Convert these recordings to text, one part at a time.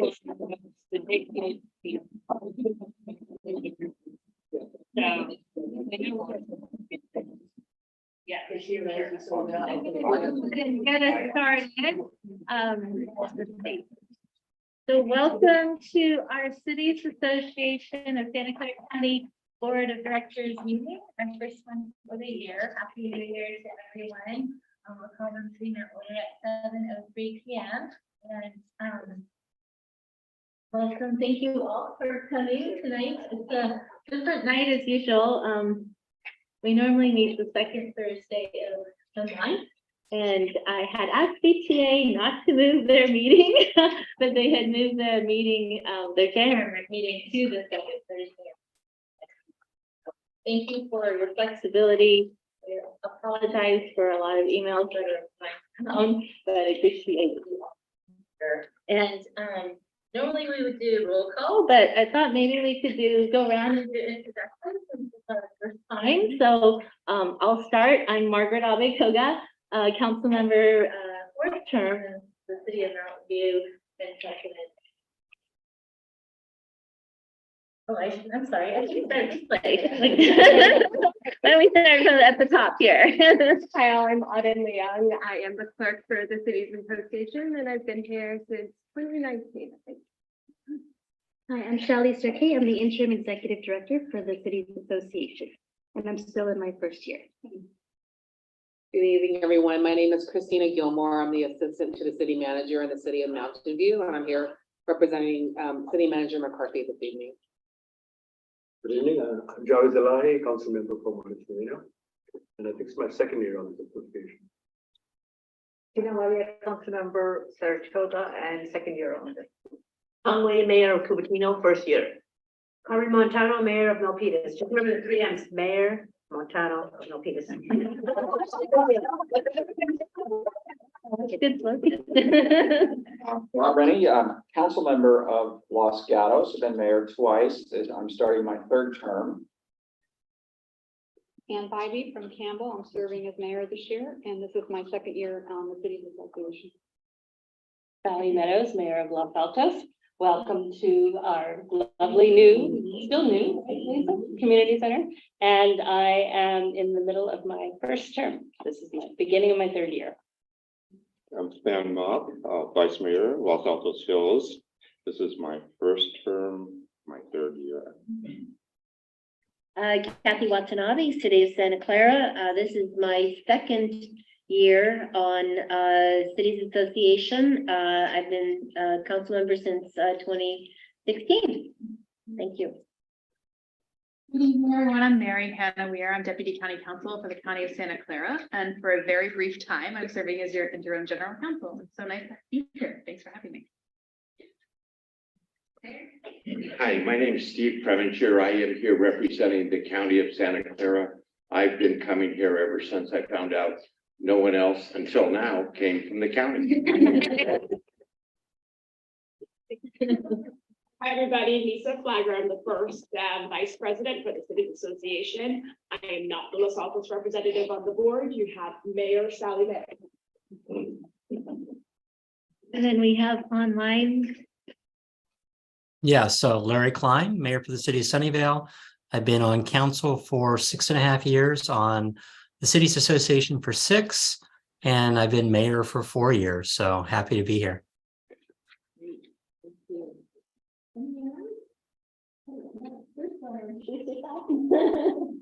Yeah, get us started. So welcome to our Cities Association of Santa Clara County Board of Directors meeting, our first one for the year. Happy New Year to everyone. We'll call them to order at 7:03 p.m. And welcome. Thank you all for coming tonight. It's a different night as usual. We normally meet the second Thursday of the month, and I had asked BTA not to move their meeting, but they had moved their meeting, their January meeting to the second Thursday. Thank you for your flexibility. I apologize for a lot of emails that are on my phone, but I appreciate it. And normally we would do roll call, but I thought maybe we could go around and do introductions since it's our first time. So I'll start. I'm Margaret Abe-Koga, council member, fourth term in the city of Mountain View, and second. Oh, I'm sorry. I should start this place. Let me start at the top here. Hi, all. I'm Auden Leung. I am the clerk for the Cities Association, and I've been here since 2019, I think. Hi, I'm Shally Sirke. I'm the interim executive director for the Cities Association, and I'm still in my first year. Good evening, everyone. My name is Christina Gilmore. I'm the assistant to the city manager in the city of Mountain View, and I'm here representing City Manager McCarthy this evening. Good evening. I'm Javed Elahi, council member for Montesino, and I think it's my second year on this association. Maria, council member Saratoga, and second year on this. Conway, mayor of Cupertino, first year. Carmen Montano, mayor of Milpitas. Just remember the 3 M's: mayor, Montano, Milpitas. Rob Rennie, council member of Los Gatos. I've been mayor twice. I'm starting my third term. Ann Bybee from Campbell. I'm serving as mayor this year, and this is my second year on the Cities Association. Sally Meadows, mayor of Los Altos. Welcome to our lovely new, still new, community center. And I am in the middle of my first term. This is my beginning of my third year. I'm Stan Mobb, Vice Mayor, Los Altos Hills. This is my first term, my third year. Kathy Watanabe, City of Santa Clara. This is my second year on Cities Association. I've been council member since 2016. Thank you. Good evening, everyone. I'm Mary Hannah Weir. I'm Deputy County Counsel for the County of Santa Clara. And for a very brief time, I'm serving as your interim general counsel. It's so nice to be here. Thanks for having me. Hi, my name is Steve Preventure. I am here representing the County of Santa Clara. I've been coming here ever since I found out no one else until now came from the county. Hi, everybody. Lisa Flagger. I'm the first vice president for the Cities Association. I am not the Los Altos representative on the board. You have Mayor Sally May. And then we have online. Yeah, so Larry Klein, mayor for the city of Sunnyvale. I've been on council for 6.5 years, on the Cities Association for 6, and I've been mayor for 4 years. So happy to be here.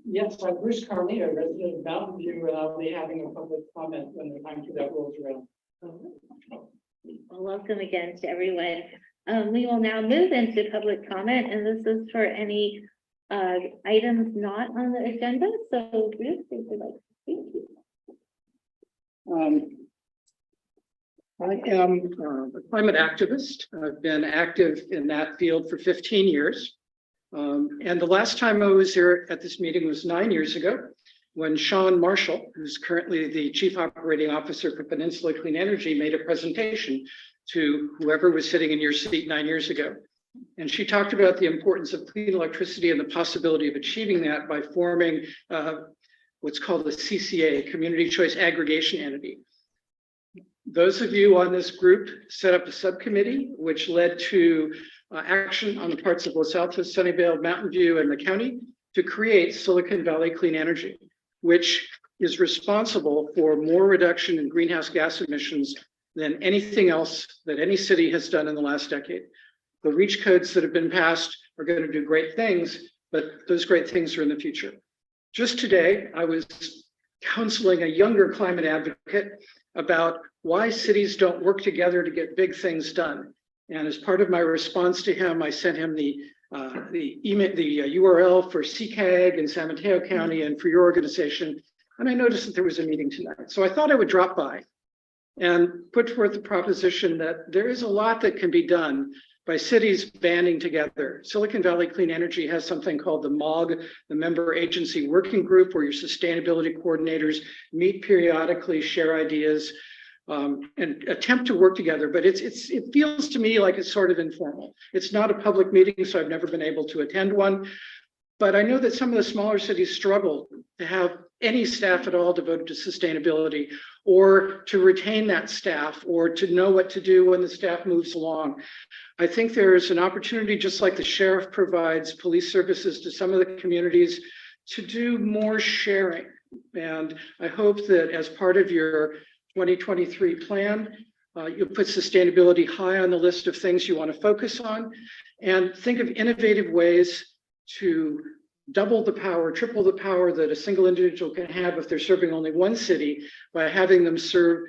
Yes, I'm Bruce Carney, a resident of Mountain View, and I'll be having a public comment when the time for that rolls around. Well, welcome again to everyone. We will now move into public comment, and this is for any items not on the agenda. So Bruce, if you'd like to speak. I am a climate activist. I've been active in that field for 15 years. And the last time I was here at this meeting was 9 years ago, when Sean Marshall, who's currently the Chief Operating Officer for Peninsula Clean Energy, made a presentation to whoever was sitting in your seat 9 years ago. And she talked about the importance of clean electricity and the possibility of achieving that by forming what's called a CCA, Community Choice Aggregation Entity. Those of you on this group set up a subcommittee, which led to action on the parts of Los Altos, Sunnyvale, Mountain View, and the county to create Silicon Valley Clean Energy, which is responsible for more reduction in greenhouse gas emissions than anything else that any city has done in the last decade. The REACH codes that have been passed are going to do great things, but those great things are in the future. Just today, I was counseling a younger climate advocate about why cities don't work together to get big things done. And as part of my response to him, I sent him the email, the URL for CCAG in San Mateo County and for your organization. And I noticed that there was a meeting tonight. So I thought I would drop by and put forth the proposition that there is a lot that can be done by cities banding together. Silicon Valley Clean Energy has something called the MOG, the Member Agency Working Group, where your sustainability coordinators meet periodically, share ideas, and attempt to work together. But it feels to me like it's sort of informal. It's not a public meeting, so I've never been able to attend one. But I know that some of the smaller cities struggle to have any staff at all devoted to sustainability, or to retain that staff, or to know what to do when the staff moves along. I think there's an opportunity, just like the sheriff provides police services to some of the communities, to do more sharing. And I hope that as part of your 2023 plan, you'll put sustainability high on the list of things you want to focus on, and think of innovative ways to double the power, triple the power that a single individual can have if they're serving only one city, by having them serve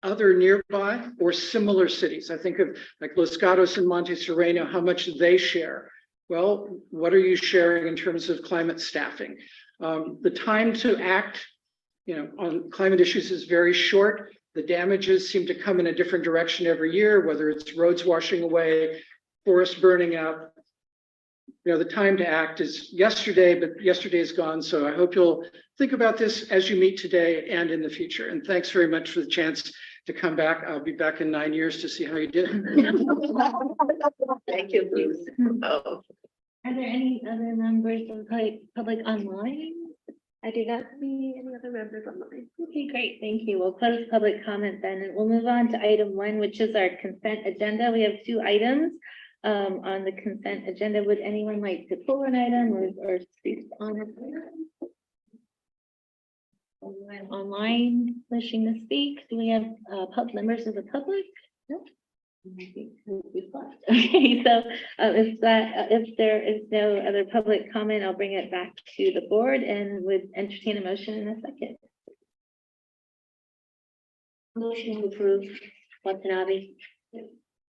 other nearby or similar cities. I think of like Los Gatos and Monte Sereno, how much they share. Well, what are you sharing in terms of climate staffing? The time to act, on climate issues is very short. The damages seem to come in a different direction every year, whether it's roads washing away, forests burning up. The time to act is yesterday, but yesterday is gone. So I hope you'll think about this as you meet today and in the future. And thanks very much for the chance to come back. I'll be back in 9 years to see how you did. Thank you, Bruce. Oh. Are there any other members of the public online? I do not see any other members online. Okay, great, thank you. We'll close public comment then, and we'll move on to item 1, which is our consent agenda. We have 2 items on the consent agenda. Would anyone like to pull an item or speak on it? Anyone online wishing to speak? Do we have members of the public? No? Okay, so if there is no other public comment, I'll bring it back to the board and would entertain a motion in a second. Motion to approve Watanabe.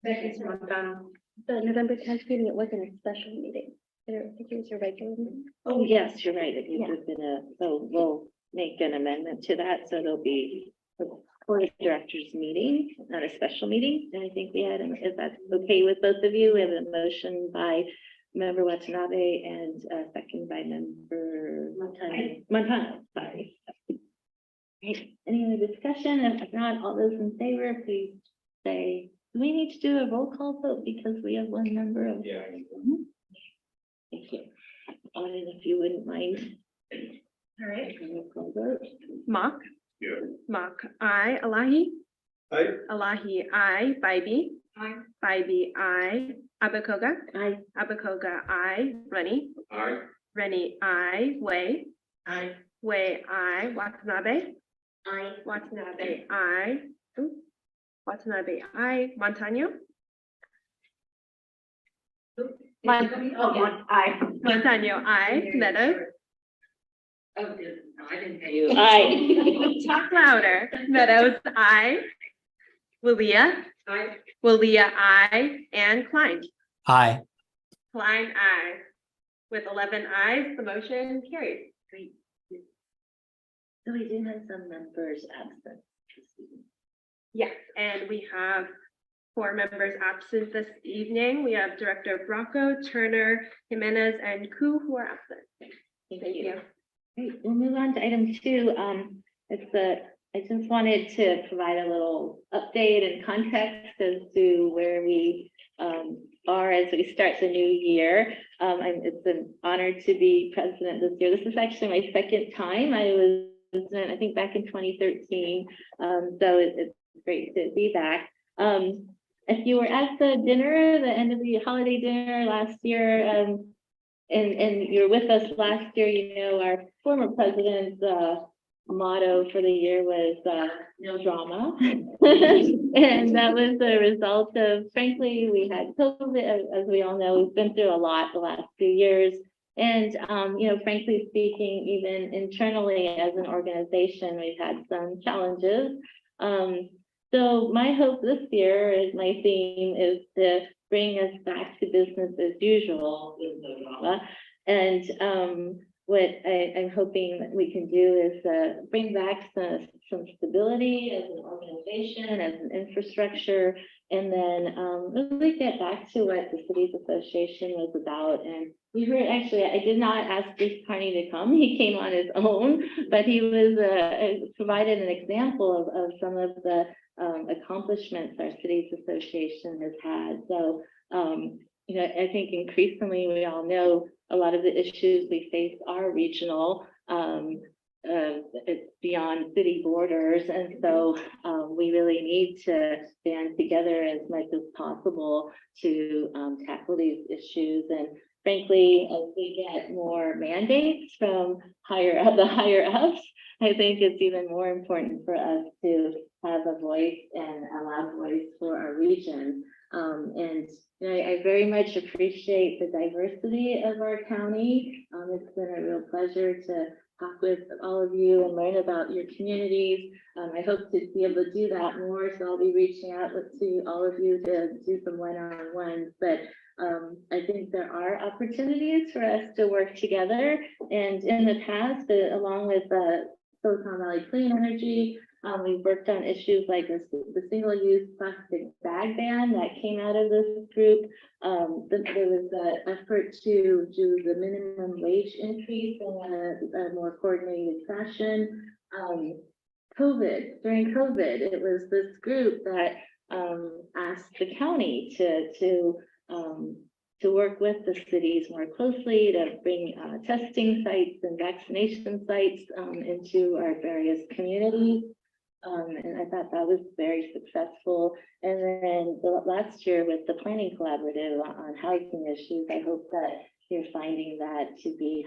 Second, Montano. The November 10th meeting, it wasn't a special meeting. I think it was a regular meeting. Oh, yes, you're right. It would have been so we'll make an amendment to that. So there'll be a board of directors meeting, not a special meeting. And I think we had, if that's okay with both of you, we have a motion by member Watanabe and a second by member Montano. Sorry. Right. Any other discussion? If not, all those in favor, please say. Do we need to do a roll call vote because we have one member of? Yeah. Thank you. Audit, if you wouldn't mind. All right. Mock. Yeah. Mock, I, Elahi. Aye. Elahi, I, Bybee. Aye. Bybee, I, Abakoga. Aye. Abakoga, I, Rennie. Aye. Rennie, I, Wei. Aye. Wei, I, Watanabe. Aye. Watanabe, I. Watanabe, I, Montano. Aye. Montano, I, Meadows. Oh, no, I didn't pay you. Aye. Talk louder. Meadows, I. Willia. Aye. Willia, I, and Klein. Aye. Klein, I. With 11 ayes, the motion carries. So we do have some members absent. Yes, and we have 4 members absent this evening. We have Director Bracco, Turner, Jimenez, and Koo who are absent. Thank you. Great, we'll move on to item 2. I just wanted to provide a little update and context as to where we are as we start the new year. It's an honor to be president this year. This is actually my second time. I was president, I think, back in 2013. So it's great to be back. If you were at the dinner, the end of the holiday dinner last year, and you're with us last year, you know, our former president's motto for the year was no drama. And that was the result of, frankly, we had COVID, as we all know, we've been through a lot the last few years. And, you know, frankly speaking, even internally as an organization, we've had some challenges. So my hope this year is, my theme is to bring us back to business as usual with no drama. And what I'm hoping that we can do is bring back some stability as an organization, as an infrastructure, and then really get back to what the Cities Association was about. And we heard, actually, I did not ask Bruce Carney to come. He came on his own, but he was provided an example of some of the accomplishments our Cities Association has had. So, you know, I think increasingly we all know a lot of the issues we face are regional. It's beyond city borders, and so we really need to band together as much as possible to tackle these issues. And frankly, as we get more mandates from the higher ups, I think it's even more important for us to have a voice and a loud voice for our region. And you know, I very much appreciate the diversity of our county. It's been a real pleasure to talk with all of you and learn about your communities. I hope to be able to do that more, so I'll be reaching out to all of you to do some one-on-ones. But I think there are opportunities for us to work together. And in the past, along with Silicon Valley Clean Energy, we've worked on issues like the single-use plastic bag ban that came out of this group. There was an effort to do the minimum wage increase in a more coordinated fashion. During COVID, it was this group that asked the county to work with the cities more closely to bring testing sites and vaccination sites into our various communities. And I thought that was very successful. And then last year with the planning collaborative on housing issues, I hope that you're finding that to be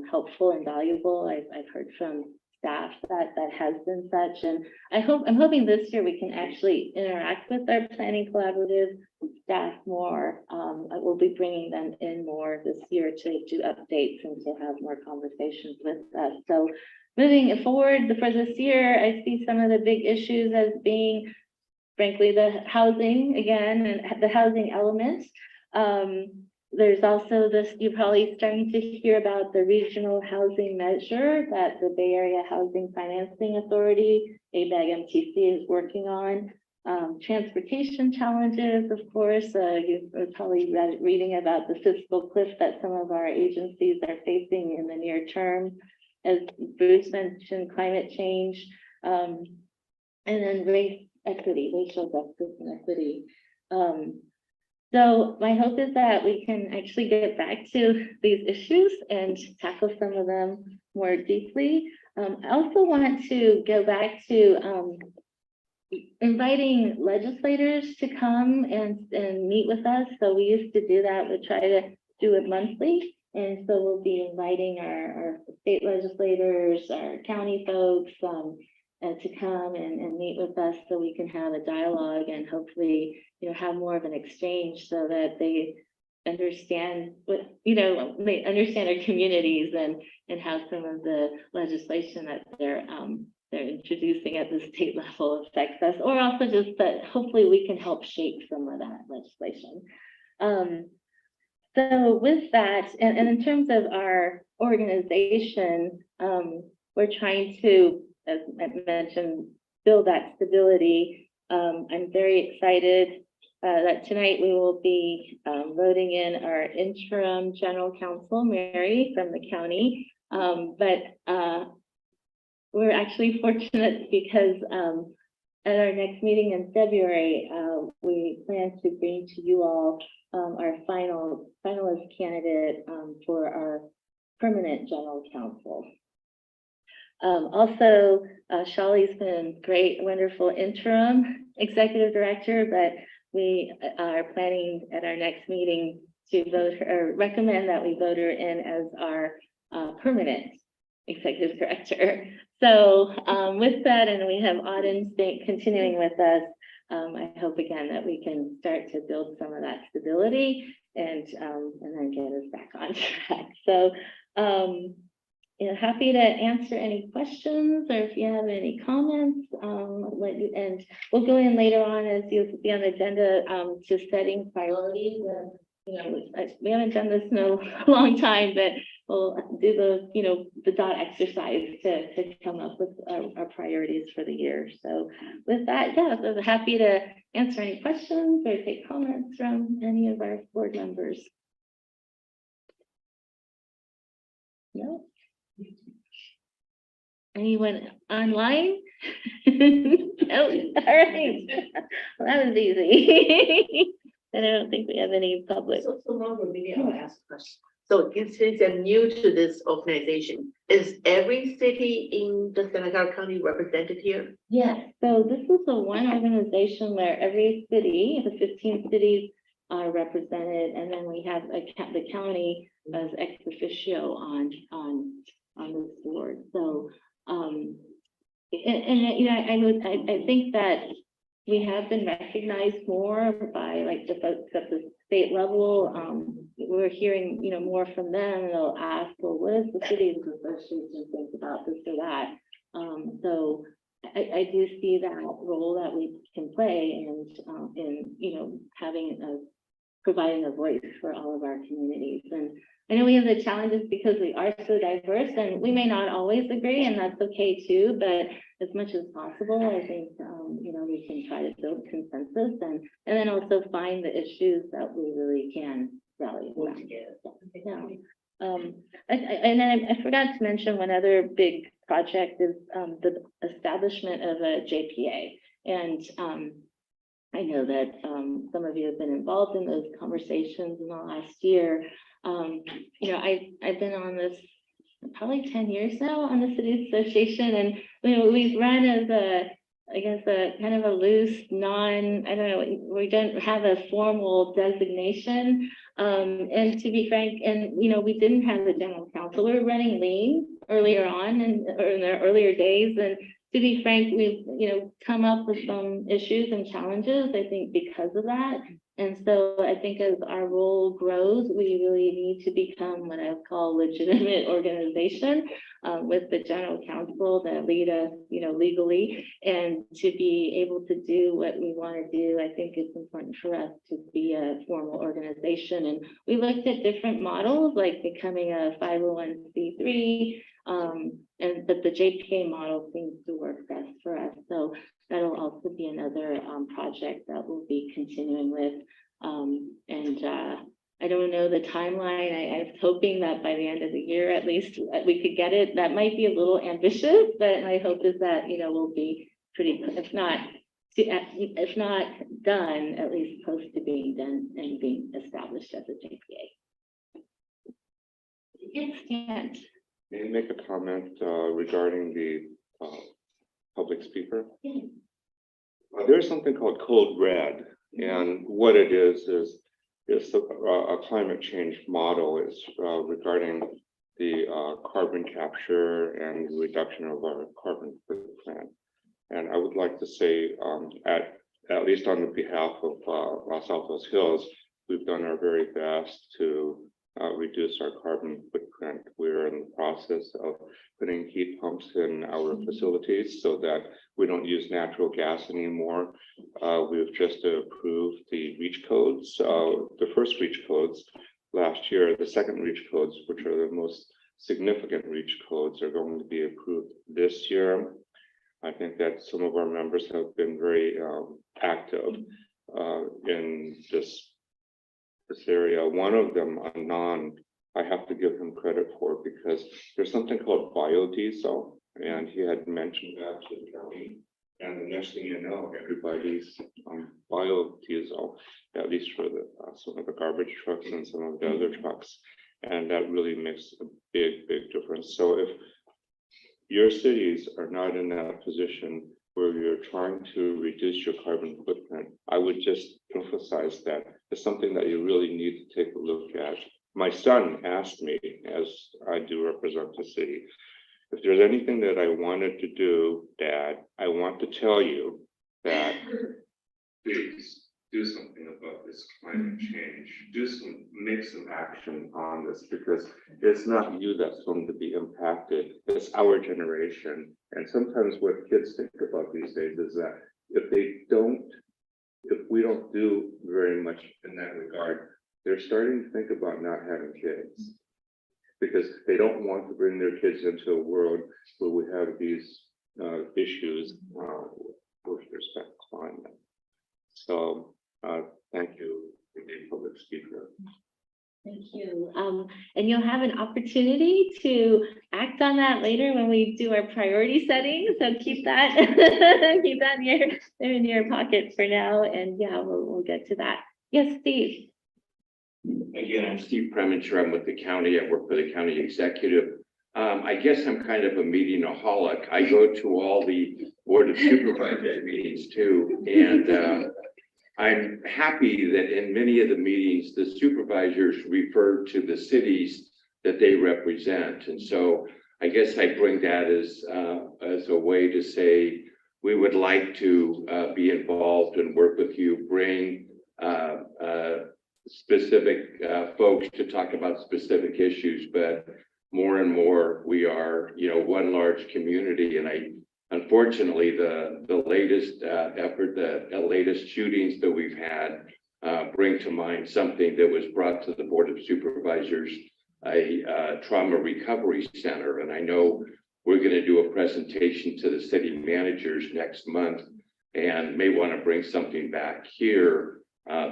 helpful and valuable. I've heard from staff that has been such, and I'm hoping this year we can actually interact with our planning collaborative staff more. I will be bringing them in more this year to do updates and to have more conversations with us. So moving forward for this year, I see some of the big issues as being, frankly, the housing again, and the housing element. There's also this, you're probably starting to hear about the regional housing measure that the Bay Area Housing Financing Authority, ABAG-MTC, is working on. Transportation challenges, of course, you're probably reading about the fiscal cliff that some of our agencies are facing in the near term. As Bruce mentioned, climate change, and then racial justice and equity. So my hope is that we can actually get back to these issues and tackle some of them more deeply. I also want to go back to inviting legislators to come and meet with us. So we used to do that. We try to do it monthly. And so we'll be inviting our state legislators, our county folks to come and meet with us so we can have a dialogue and hopefully, you know, have more of an exchange so that they understand what, you know, they understand our communities and how some of the legislation that they're introducing at the state level affects us, or also just that hopefully we can help shape some of that legislation. So with that, and in terms of our organization, we're trying to, as I mentioned, build that stability. I'm very excited that tonight we will be voting in our interim general counsel, Mary, from the county. But we're actually fortunate because at our next meeting in February, we plan to bring to you all our finalist candidate for our permanent general counsel. Also, Shawlee's been great, wonderful interim executive director, but we are planning at our next meeting to vote or recommend that we vote her in as our permanent executive director. So with that, and we have Auden continuing with us, I hope again that we can start to build some of that stability and then get us back on track. So happy to answer any questions, or if you have any comments, and we'll go in later on, as you'll see on the agenda, to setting priorities. We haven't done this in a long time, but we'll do the dot exercise to come up with our priorities for the year. So with that, yeah, I'm happy to answer any questions or take comments from any of our board members. No? Anyone online? Oh, all right. Well, that was easy. And I don't think we have any public. So Margaret, maybe I'll ask a question. So since I'm new to this organization, is every city in the Santa Clara County represented here? Yes, so this is the one organization where every city, the 15 cities are represented, and then we have the county as ex officio on this board. So I think that we have been recognized more by like the folks at the state level. We're hearing, more from them, and they'll ask, well, what does the city's association think about this or that? So I do see that role that we can play in providing a voice for all of our communities. And I know we have the challenges because we are so diverse, and we may not always agree, and that's okay too, but as much as possible, I think, we can try to build consensus and then also find the issues that we really can rally around. Yeah. I forgot to mention one other big project is the establishment of a JPA. And I know that some of you have been involved in those conversations in the last year. I've been on this probably 10 years now on the city association, and we've run as a kind of a loose, we don't have a formal designation. And to be frank, we didn't have the general counsel. We were running lean earlier on in the earlier days, and to be frank, we've come up with some issues and challenges, I think, because of that. And so I think as our role grows, we really need to become what I call legitimate organization with the general counsel that lead us, legally, and to be able to do what we want to do. I think it's important for us to be a formal organization. And we looked at different models, like becoming a 501c3, but the JPA model seems to work best for us. So that'll also be another project that we'll be continuing with. I don't know the timeline. I was hoping that by the end of the year, at least we could get it. That might be a little ambitious, but my hope is that, we'll be pretty, if not done, at least close to being done and being established as a JPA. Yes, Stan. May I make a comment regarding the public speaker? Yeah. There's something called Code Red, and what it is a climate change model. It's regarding the carbon capture and reduction of our carbon footprint. And I would like to say, at least on the behalf of Los Altos Hills, we've done our very best to reduce our carbon footprint. We're in the process of putting heat pumps in our facilities so that we don't use natural gas anymore. We've just approved the REACH codes, the first REACH codes last year. The second REACH codes, which are the most significant REACH codes, are going to be approved this year. I think that some of our members have been very active in this area. One of them, Anand, I have to give him credit for, because there's something called biodiesel, and he had mentioned that to the county. And the next thing you know, everybody's on biodiesel, at least for some of the garbage trucks and some of the other trucks. And that really makes a big difference. So if your cities are not in that position where you're trying to reduce your carbon footprint. I would just emphasize that it's something that you really need to take a look at. My son asked me, as I do represent the city, if there's anything that I wanted to do, Dad, I want to tell you that please do something about this climate change. Make some action on this, because it's not you that's going to be impacted. It's our generation. And sometimes what kids think about these days is that if we don't do very much in that regard, they're starting to think about not having kids, because they don't want to bring their kids into a world where we have these issues with respect to climate. So thank you, public speaker. Thank you. And you'll have an opportunity to act on that later when we do our priority setting. So keep that in your pocket for now. And yeah, we'll get to that. Yes, Steve. Again, I'm Steve Preminger. I'm with the county. I work for the county executive. I guess I'm kind of a meetingaholic. I go to all the Board of Supervisors meetings too. And I'm happy that in many of the meetings, the supervisors refer to the cities that they represent. And so I guess I bring that as a way to say, we would like to be involved and work with you, bring specific folks to talk about specific issues, but more and more we are, one large community. And unfortunately, the latest effort, the latest shootings that we've had bring to mind something that was brought to the Board of Supervisors, a trauma recovery center. And I know we're going to do a presentation to the city managers next month and may want to bring something back here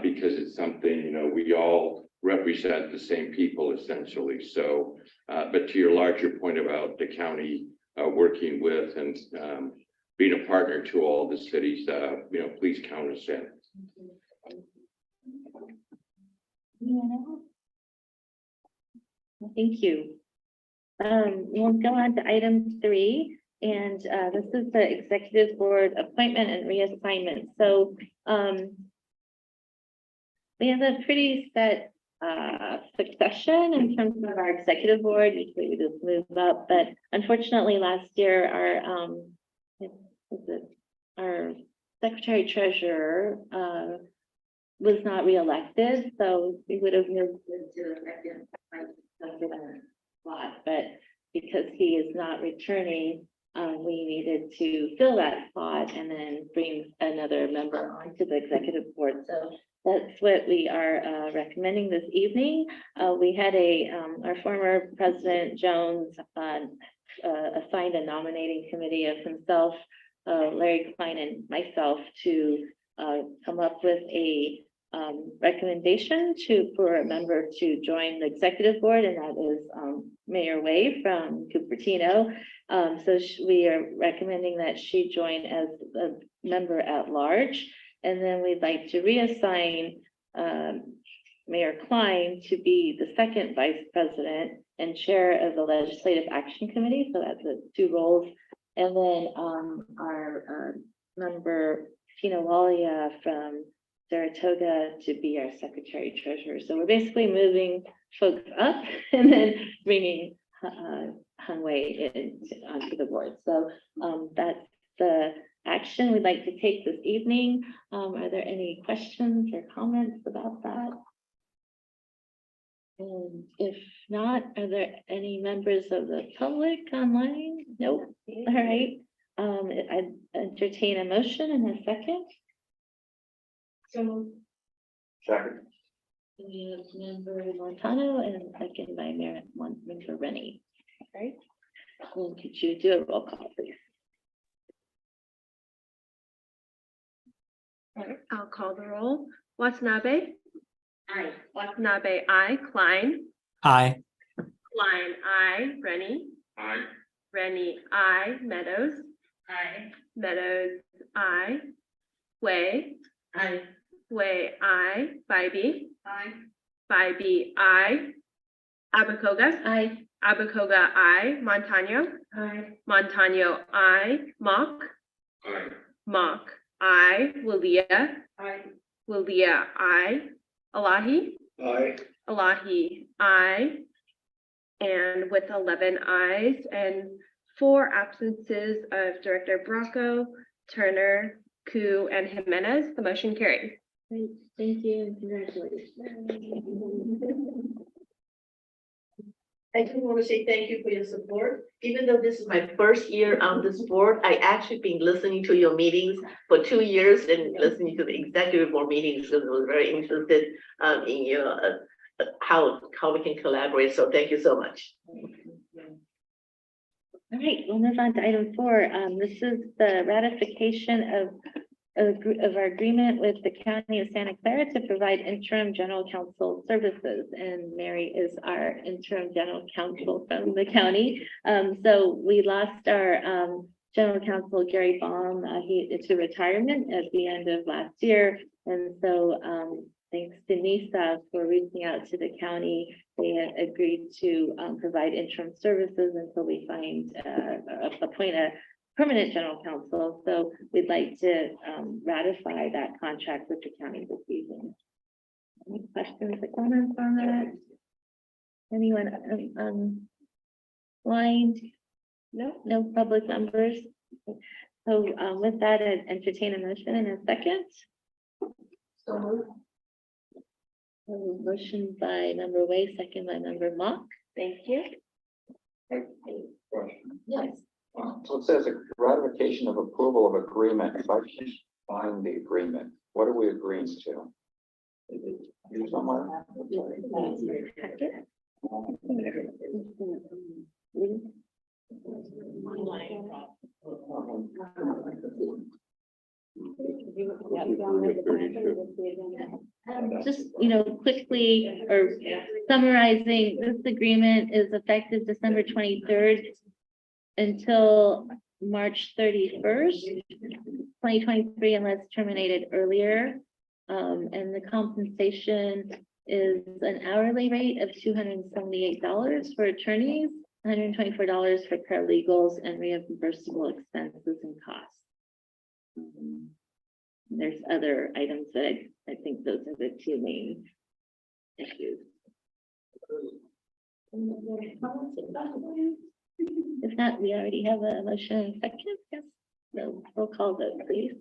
because it's something, we all represent the same people essentially. So, but to your larger point about the county working with and being a partner to all the cities, please count us in. Thank you. We'll go on to item 3, and this is the executive board appointment and reassignment. So we have a pretty set succession in terms of our executive board. Usually we just move up, but unfortunately last year our secretary treasurer was not reelected, so we would have moved into a second slot, but because he is not returning, we needed to fill that spot and then bring another member onto the executive board. So that's what we are recommending this evening. We had our former President Jones assigned a nominating committee of himself, Larry Klein, and myself to come up with a recommendation for a member to join the executive board, and that is Mayor Wei from Cupertino. So we are recommending that she join as a member at large. And then we'd like to reassign Mayor Klein to be the second vice president and chair of the Legislative Action Committee. So that's the 2 roles. And then our member Tina Walia from Saratoga to be our secretary treasurer. So we're basically moving folks up and then bringing Hung Wei onto the board. So that's the action we'd like to take this evening. Are there any questions or comments about that? And if not, are there any members of the public online? Nope. All right. I'd entertain a motion in a second. So Second. we have member Montano and second by member Rennie. All right. Well, could you do a roll call, please? All right, I'll call the roll. Watanabe? Aye. Watanabe, aye. Klein? Aye. Klein, aye. Rennie? Aye. Rennie, aye. Meadows? Aye. Meadows, aye. Wei? Aye. Wei, aye. Bybee? Aye. Bybee, aye. Abacoga. Aye. Abacoga, I. Montano. Aye. Montano, I. Mock. Aye. Mock, I. Wilia. Aye. Wilia, I. Elahi. Aye. Elahi, I. And with 11 ayes and 4 absences of Director Bracco, Turner, Koo, and Jimenez, the motion carried. Great, thank you, and congratulations. I just want to say thank you for your support. Even though this is my first year on this board, I actually been listening to your meetings for 2 years and listening to the executive board meetings, because I was very interested in your how we can collaborate. So thank you so much. All right, we'll move on to item 4. This is the ratification of our agreement with the County of Santa Clara to provide interim general counsel services. And Mary is our interim general counsel from the county. So we lost our general counsel, Gary Baum, to retirement at the end of last year. And so thanks to NISA for reaching out to the county. They had agreed to provide interim services until we appoint a permanent general counsel. So we'd like to ratify that contract with the county this evening. Any questions or comments on that? Anyone blind? No public members. So with that, I'd entertain a motion in a second. So moved. Motion by member Way, second by member Mock. Thank you. Yes. So it says a ratification of approval of agreement. If I can find the agreement, what are we agreeing to? Is it here somewhere? Just, quickly or summarizing, this agreement is effective December 23rd until March 31st, 2023, unless terminated earlier. And the compensation is an hourly rate of $278 for attorneys, $124 for paralegals, and reimbursable expenses and costs. There's other items that I think those are the 2 main issues. If not, we already have a motion and a second. Yes. So roll call vote, please.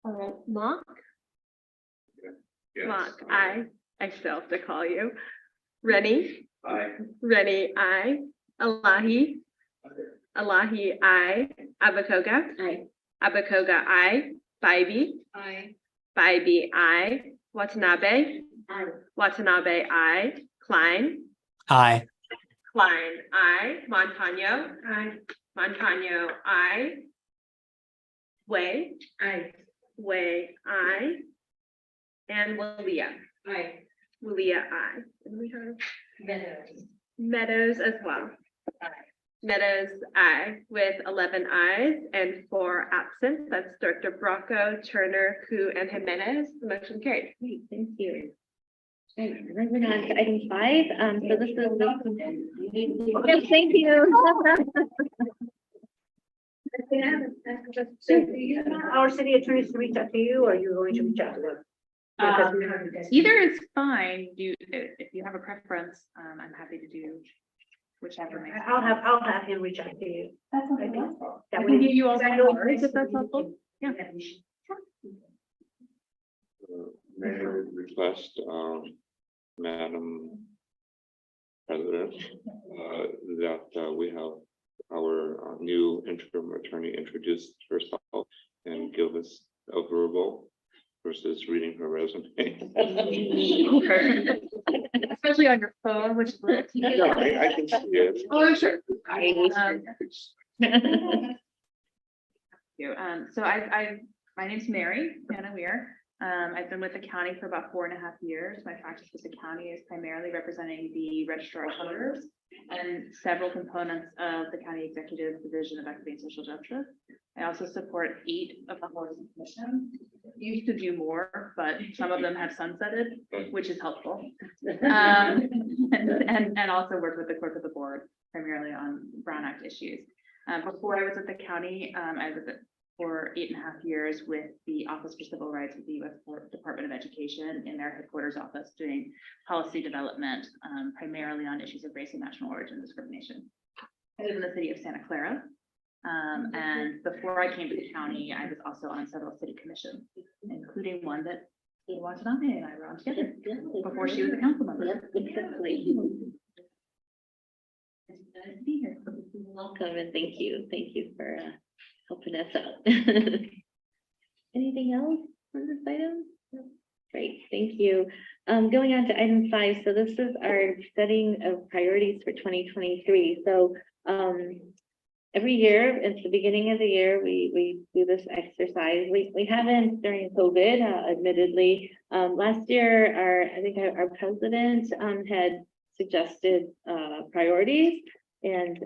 All right, Mock. Yes. Mock, I still have to call you. Rennie. Aye. Rennie, I. Elahi. Elahi, I. Abacoga. Aye. Abacoga, I. Bybee. Aye. Bybee, I. Watanabe. Aye. Watanabe, I. Klein. Aye. Klein, I. Montano. Aye. Montano, I. Way. Aye. Way, I. And Wilia. Aye. Wilia, I. And we have Meadows. Meadows as well. Meadows, I, with 11 ayes and 4 absent. That's Director Bracco, Turner, Koo, and Jimenez. The motion carried. Great, thank you. Okay, moving on to item 5. So this is yes, thank you. So do you want our city attorneys to reach out to you, or are you going to reach out to them? Because we have you guys- Either is fine. If you have a preference, I'm happy to do whichever makes. I'll have him reach out to you. That's I think wonderful. that I way- can give you all because I my know cards if that's helpful. Yeah. May I request, Madam President, that we have our new interim attorney introduce herself and give us a verbal versus reading her resume. Especially on your phone, which is. Yeah, I can see it. Oh, sure. So my name's Mary Hannah Weir. I've been with the county for about 4.5 years. My practice with the county is primarily representing the registrar of voters and several components of the county executive division of equity and social justice. I also support 8 of the boards and commissions. Used to do more, but some of them have sunsetted, which is helpful. And also work with the clerk of the board primarily on Brown Act issues. Before I was at the county, I was for 8.5 years with the Office for Civil Rights of the U.S. Department of Education in their headquarters office doing policy development, primarily on issues of race and national origin discrimination. I live in the city of Santa Clara. And before I came to the county, I was also on several city commissions, including one that Watanabe and I were on together before she was a council member. Yes, exactly. Nice to be here. Welcome and thank you. Thank you for helping us out. Anything else on this item? No. Great, thank you. Going on to item 5. So this is our setting of priorities for 2023. So every year, at the beginning of the year, we do this exercise. We haven't during COVID, admittedly. Last year, I think our president had suggested priorities, and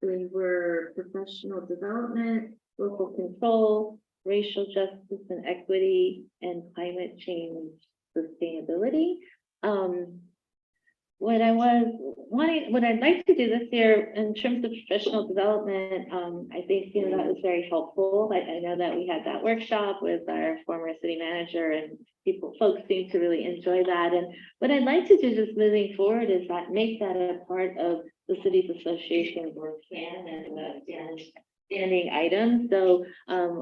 they were professional development, local control, racial justice and equity, and climate change sustainability. What I'd like to do this year in terms of professional development, I think, that was very helpful. I know that we had that workshop with our former city manager, and folks seem to really enjoy that. And what I'd like to do just moving forward is make that a part of the city's association work plan and standing item. So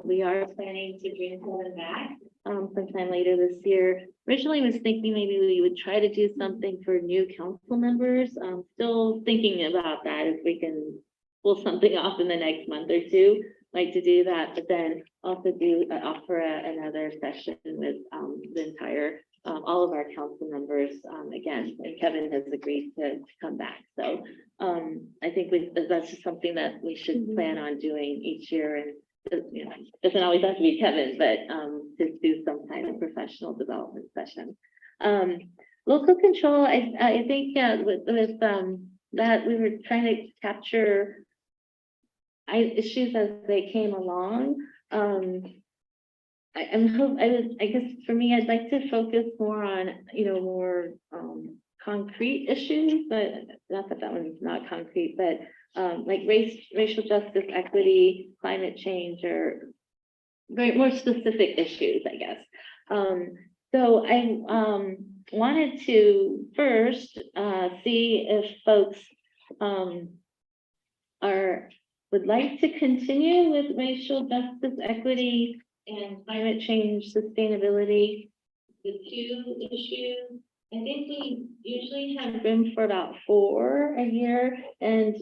we are planning to bring someone back sometime later this year. Originally, I was thinking maybe we would try to do something for new council members. Still thinking about that, if we can pull something off in the next month or two, like to do that, but then also offer another session with the entire all of our council members again, and Kevin has agreed to come back. So I think that's just something that we should plan on doing each year, and doesn't always have to be Kevin, but to do some kind of professional development session. Local control, I think with that we were trying to capture issues as they came along. I guess for me, I'd like to focus more on, more concrete issues, but not that one's not concrete, but like racial justice, equity, climate change, or very more specific issues, I guess. So I wanted to first see if folks would like to continue with racial justice, equity, and climate change sustainability, the 2 issues. I think we usually have room for about 4 a year. And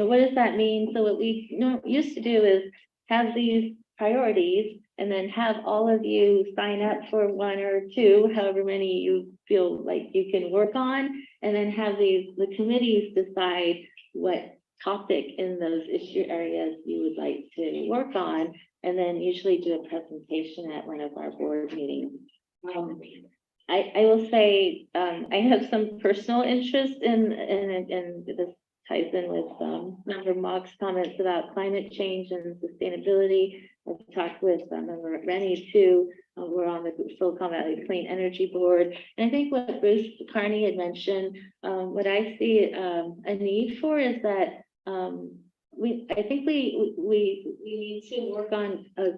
what does that mean? So what we used to do is have these priorities and then have all of you sign up for 1 or 2, however many you feel like you can work on, and then have the committees decide what topic in those issue areas you would like to work on, and then usually do a presentation at one of our board meetings. I will say I have some personal interest in this ties in with Member Mock's comments about climate change and sustainability. I've talked with Member Rennie too. We're on the Silicon Valley Clean Energy Board. And I think what Bruce Carney had mentioned, what I see a need for is that I think we need to work on a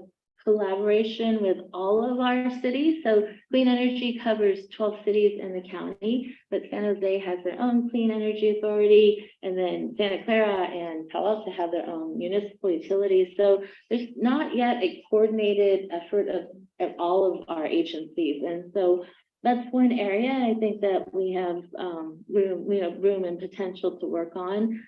collaboration with all of our cities. So clean energy covers 12 cities in the county, but San Jose has their own clean energy authority, and then Santa Clara and Palo Alto have their own municipal utilities. So there's not yet a coordinated effort of all of our agencies. And so that's one area I think that we have room and potential to work on.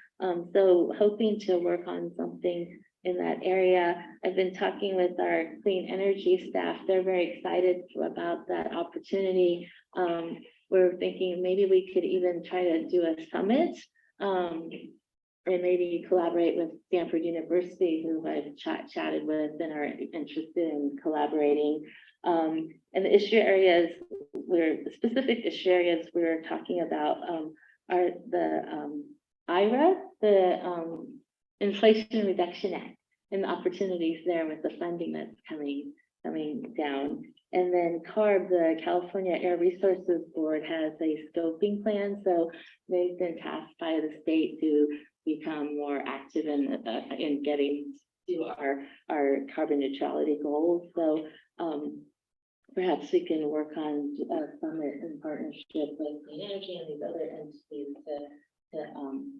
So hoping to work on something in that area. I've been talking with our clean energy staff. They're very excited about that opportunity. We're thinking maybe we could even try to do a summit and maybe collaborate with Stanford University, who I've chatted with and are interested in collaborating. And the issue areas, specific issue areas we're talking about are the IRA, the Inflation Reduction Act. and the opportunities there with the funding that's coming down. And then CARB, the California Air Resources Board, has a scoping plan, so they've been tasked by the state to become more active in getting to our carbon neutrality goals. So perhaps we can work on a summit in partnership with Clean Energy and these other entities to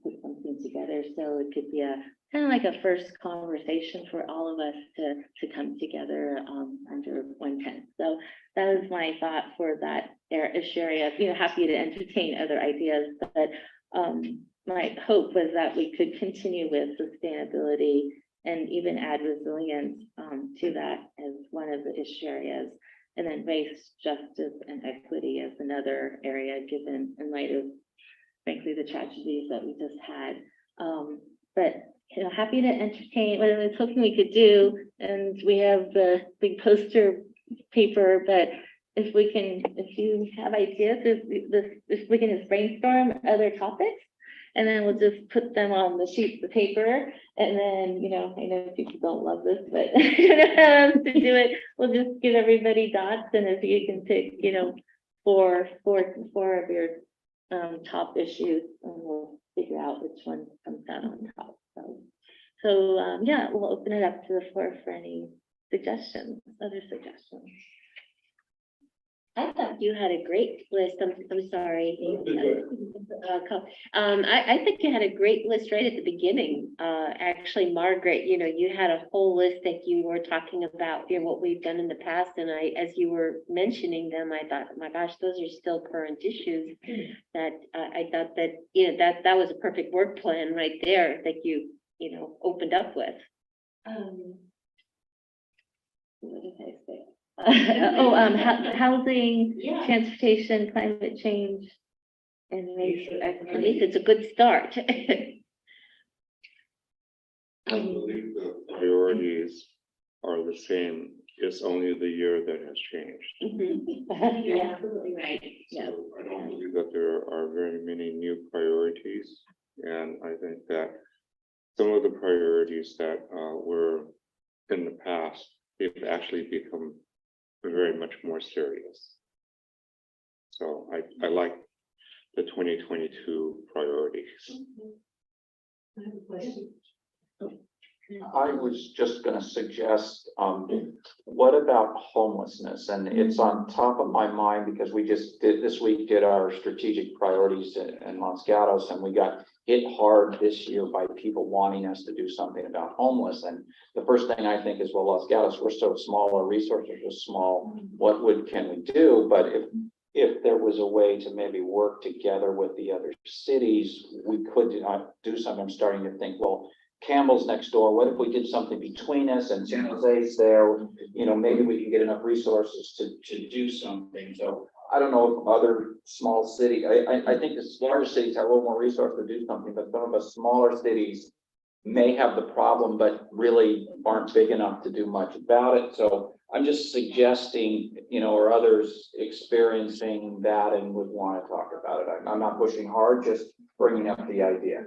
put something together. So it could be a kind of like a first conversation for all of us to come together under one tent. So that was my thought for that area. You know, happy to entertain other ideas, but my hope was that we could continue with sustainability and even add resilience to that as one of the issue areas. And then race, justice, and equity as another area, given in light of, frankly, the tragedies that we just had. But you know, happy to entertain what I was hoping we could do. And we have the big poster paper, but if you have ideas, if we can just brainstorm other topics, and then we'll just put them on the sheets of paper. And then, you know, I know people don't love this, but to do it, we'll just give everybody dots. And if you can pick, you know, four of your top issues, and we'll figure out which one comes out on top. So yeah, we'll open it up to the floor for any suggestions, other suggestions. I thought you had a great list. I'm sorry. I think you had a great list right at the beginning. Actually, Margaret, you know, you had a whole list that you were talking about, you know, what we've done in the past. And as you were mentioning them, I thought, oh my gosh, those are still current issues. That I thought that, you know, that was a perfect work plan right there that you know, opened up with. What did I say? Housing, transportation, climate change, and race. At least it's a good start. I believe the priorities are the same. It's only the year that has changed. Yeah, absolutely right. Yeah. So I don't believe that there are very many new priorities. And I think that some of the priorities that were in the past, they've actually become very much more serious. So I like the 2022 priorities. I have a question. I was just gonna suggest, what about homelessness? And it's on top of my mind because we just this week did our strategic priorities in Los Gatos, and we got hit hard this year by people wanting us to do something about homeless. And the first thing I think is, well, Los Gatos, we're so small, our resources are small. What can we do? But if there was a way to maybe work together with the other cities, we could do something. I'm starting to think, well, Campbell's next door. What if we did something between us and San Jose's there? You know, maybe we can get enough resources to do something. So I don't know if other small city, I think the larger cities have a little more resource to do something, but some of the smaller cities may have the problem, but really aren't big enough to do much about it. So I'm just suggesting, you know, or others experiencing that and would want to talk about it. I'm not pushing hard, just bringing up the idea.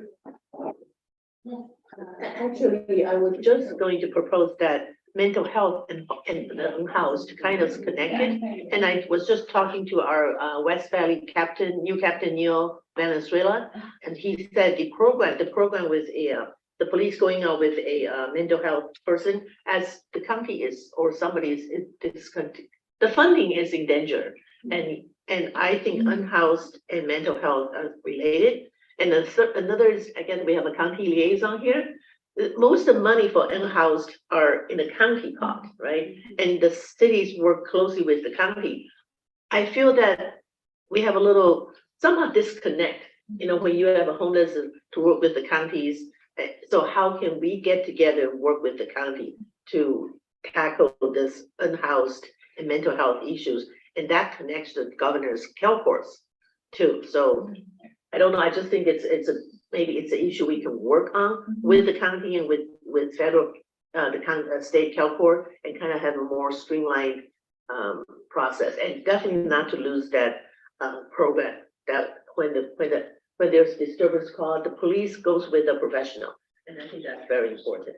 Actually, I was just going to propose that mental health and the unhoused kind of connected. And I was just talking to our West Valley captain, new Captain Neil Venezuela, and he said the program was the police going out with a mental health person, as the county is, or somebody is the funding is in danger. And I think unhoused and mental health are related. And another is, again, we have a county liaison here. Most of the money for unhoused are in the county pot, right? And the cities work closely with the county. I feel that we have a little somehow disconnect, you know, when you have a homeless to work with the counties. So how can we get together and work with the county to tackle this unhoused and mental health issues? And that connects to the governor's CalPORS too. So I don't know. I just think maybe it's an issue we can work on with the county and with federal, the county, state CalPOR, and kind of have a more streamlined process, and definitely not to lose that program that when there's disturbance call, the police goes with a professional, and I think that's very important.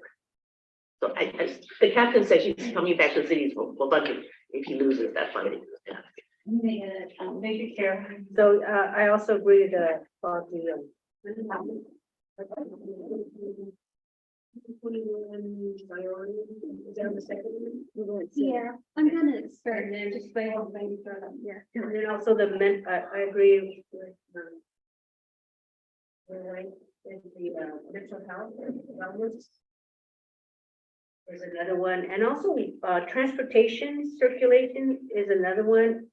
So the captain says she's coming back to the cities for budget if he loses that funding. Thank you, Chair. So I also agree that about the. Yeah, I'm gonna start there just by everybody throw up here. And then also I agree with. The mental health and wellness. There's another one, and also transportation circulation is another one.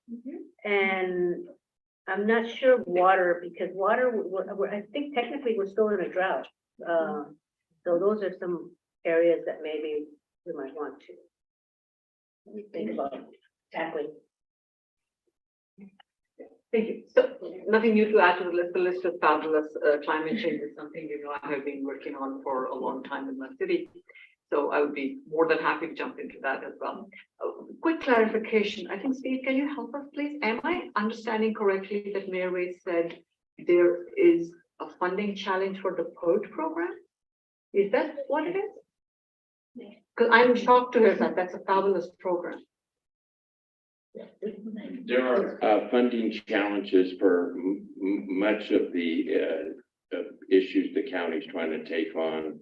And I'm not sure water, because water, I think technically we're still in a drought. So those are some areas that maybe we might want to think about tackling. Thank you. So nothing new to add to the list. The list is fabulous. Climate change is something, I have been working on for a long time in my city. So I would be more than happy to jump into that as well. Quick clarification. I think, Steve, can you help us, please? Am I understanding correctly that Mayor Ray said there is a funding challenge for the PERT program? Is that what it is? Because I'm shocked to hear that. That's a fabulous program. There are funding challenges for much of the issues the county's trying to take on.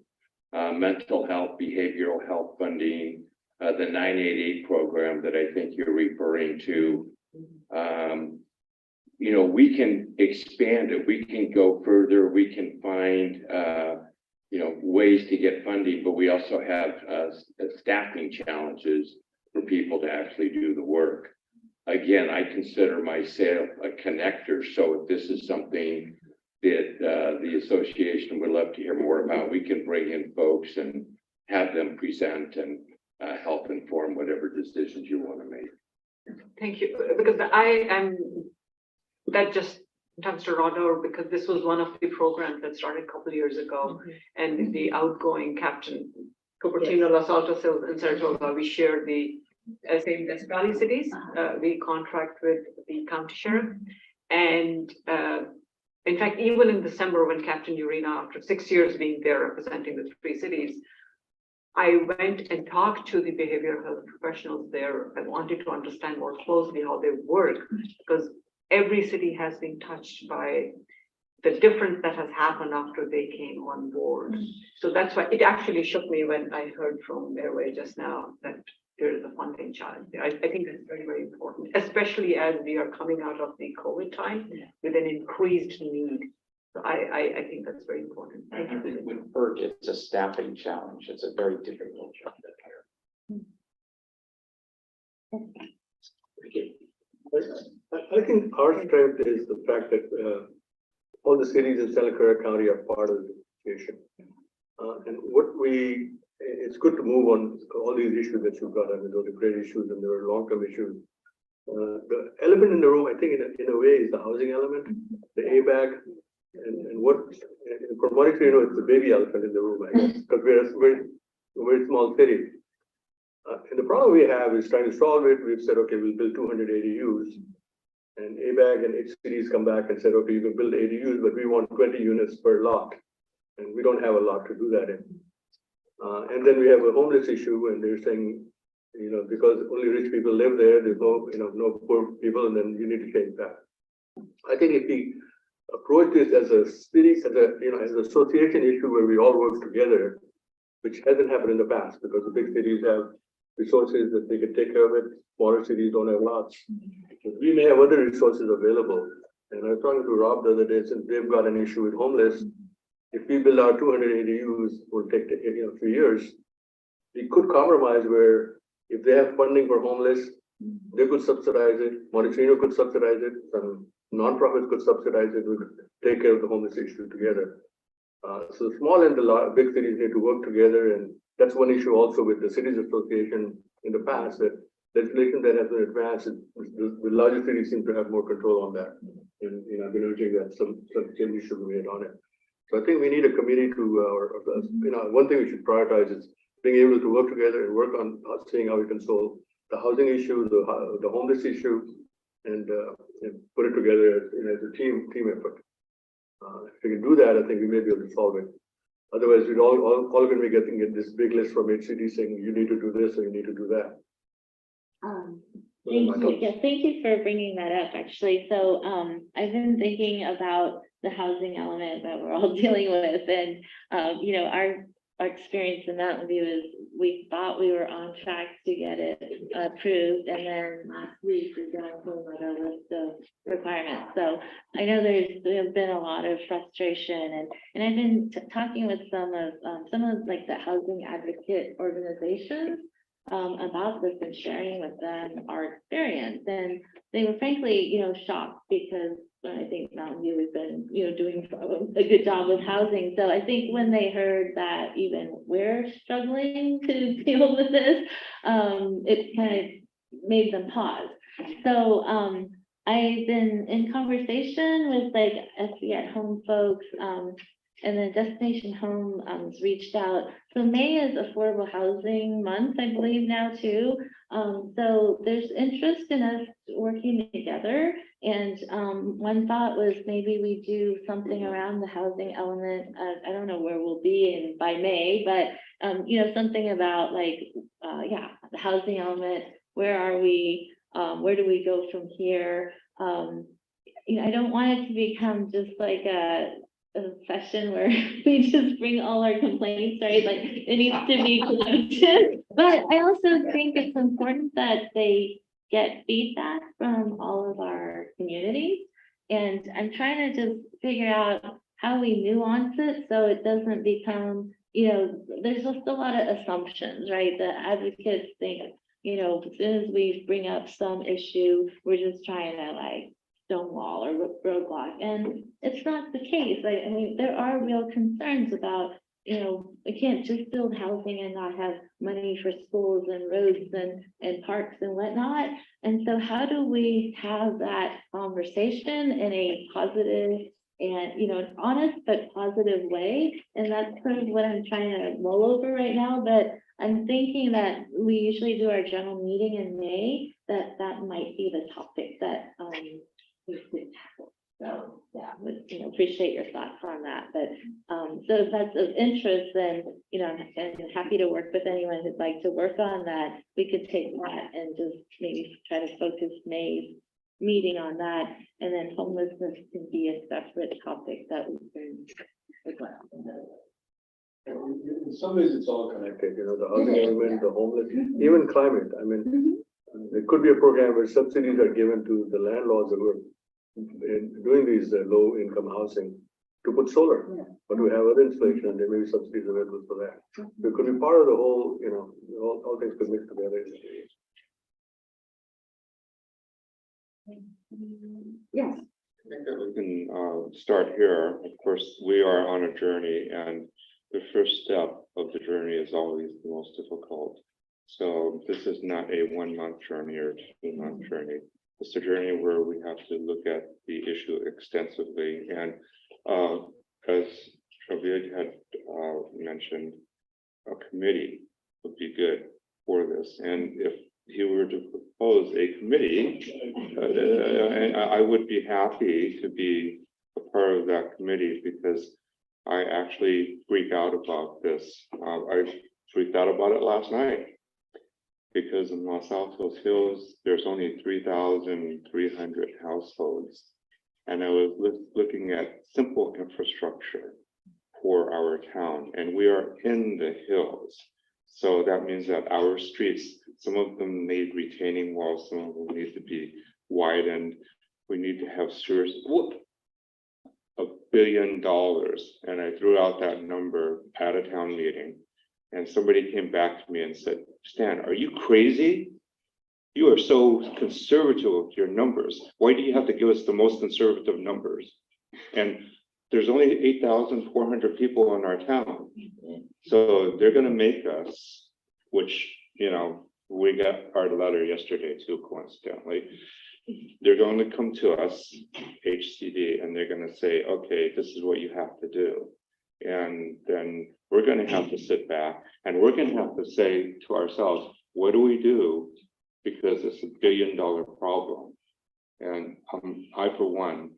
Mental health, behavioral health funding, the 988 program that I think you're referring to. We can expand it, we can go further, we can find ways to get funding, but we also have staffing challenges for people to actually do the work. Again, I consider myself a connector, so if this is something that the association would love to hear more about, we can bring in folks and have them present and help inform whatever decisions you want to make. Thank you, because that just touched a radar, because this was one of the programs that started a couple of years ago, and the outgoing Captain Cupertino, Los Altos, and Saratoga, we shared the same Death Valley cities, the contract with the county sheriff, and in fact, even in December, when Captain Urena, after 6 years being there representing the 3 cities, I went and talked to the behavioral health professionals there. I wanted to understand more closely how they work, because every city has been touched by the difference that has happened after they came on board. So that's why it actually shook me when I heard from Mayor Ray just now that there is a funding challenge. I think that's very, very important, especially as we are coming out of the COVID time with an increased need. So I think that's very important. Thank you. With PERT, it's a staffing challenge. It's a very difficult job to hire. I think our strength is the fact that all the cities in Santa Clara County are part of the association. And it's good to move on all these issues that you've got. I mean, those are great issues and there are long-term issues. The element in the room, I think in a way, is the housing element, the ABAG, and for Monterey, it's the baby elephant in the room, I guess, because we're a very small city. And the problem we have is trying to solve it. We've said, okay, we'll build 200 ADUs. And ABAG and HCDs come back and said, okay, you can build ADUs, but we want 20 units per lot. And we don't have a lot to do that in. And then we have a homeless issue, and they're saying, because only rich people live there, there's no poor people, and then you need to change that. I think if we approach this as a city, as an association issue where we all work together, which hasn't happened in the past, because the big cities have resources that they can take care of it. Smaller cities don't have lots. But we may have other resources available. And I was talking to Rob the other day, since they've got an issue with homeless. If we build our 200 ADUs, will take 3 years. We could compromise where if they have funding for homeless, they could subsidize it. Monterey could subsidize it. Some nonprofits could subsidize it. We could take care of the homeless issue together. So small and the big cities need to work together, and that's one issue also with the cities association in the past, that legislation that has been advanced, the larger cities seem to have more control on that. And I've been urging that some changes should be made on it. So I think we need a committee to, one thing we should prioritize is being able to work together and work on seeing how we can solve the housing issue, the homeless issue, and put it together as a team effort. If we can do that, I think we may be able to solve it. Otherwise, we'd all going to be getting this big list from HCD saying, you need to do this or you need to do that. Thank you. Yeah, thank you for bringing that up, actually. So, I've been thinking about the housing element that we're all dealing with, and, you know, our experience in Mountain View is we thought we were on track to get it approved, and then last week we got a whole other list of requirements. So I know there's been a lot of frustration, and I've been talking with some of like the housing advocate organizations about this and sharing with them our experience, and they were frankly, you know, shocked because I think Mountain View has been, you know, doing a good job with housing. So I think when they heard that even we're struggling to deal with this, it kind of made them pause. So I've been in conversation with like SB at Home folks, and then Destination Home reached out. So May is Affordable Housing Month, I believe now too. So there's interest in us working together. And one thought was maybe we do something around the housing element. I don't know where we'll be by May, but you know, something about like, yeah, the housing element. Where are we? Where do we go from here? You know, I don't want it to become just like a session where we just bring all our complaints, right? Like it needs to be collected. But I also think it's important that they get feedback from all of our communities. And I'm trying to just figure out how we nuance it so it doesn't become, you know, there's just a lot of assumptions, right? The advocates think, you know, as soon as we bring up some issue, we're just trying to like stonewall or roadblock. And it's not the case. I mean, there are real concerns about, you know, we can't just build housing and not have money for schools and roads and parks and whatnot. And so how do we have that conversation in a positive and, you know, an honest but positive way? And that's sort of what I'm trying to mull over right now. But I'm thinking that we usually do our general meeting in May, that might be the topic that we could tackle. So yeah, would, you know, appreciate your thoughts on that. But so if that's of interest, then, you know, I'm happy to work with anyone who'd like to work on that. We could take that and just maybe try to focus May's meeting on that. And then homelessness can be a separate topic that we can as well. In some ways, it's all connected, you know, the housing element, the homeless, even climate. I mean, there could be a program where subsidies are given to the landlords who are doing these low income housing to put solar, but we have other installation and there may be subsidies available for that. It could be part of the whole, you know, all things could mix together. Yes. I think that we can start here. Of course, we are on a journey, and the first step of the journey is always the most difficult. So this is not a 1 month journey or 2 month journey. It's a journey where we have to look at the issue extensively. And as Javier had mentioned, a committee would be good for this. And if he were to propose a committee, I would be happy to be a part of that committee, because I actually freak out about this. I freaked out about it last night, because in Los Altos Hills, there's only 3,300 households. And I was looking at simple infrastructure for our town, and we are in the hills. So that means that our streets, some of them need retaining walls, some of them need to be widened. We need to have sewers. $1 billion. And I threw out that number at a town meeting. And somebody came back to me and said, Stan, are you crazy? You are so conservative with your numbers. Why do you have to give us the most conservative numbers? And there's only 8,400 people in our town. So they're going to make us, which, you know, we got our letter yesterday too, coincidentally. They're going to come to us, HCD, and they're going to say, okay, this is what you have to do. And then we're going to have to sit back and we're going to have to say to ourselves, what do we do? Because it's $1 billion problem. And I, for one,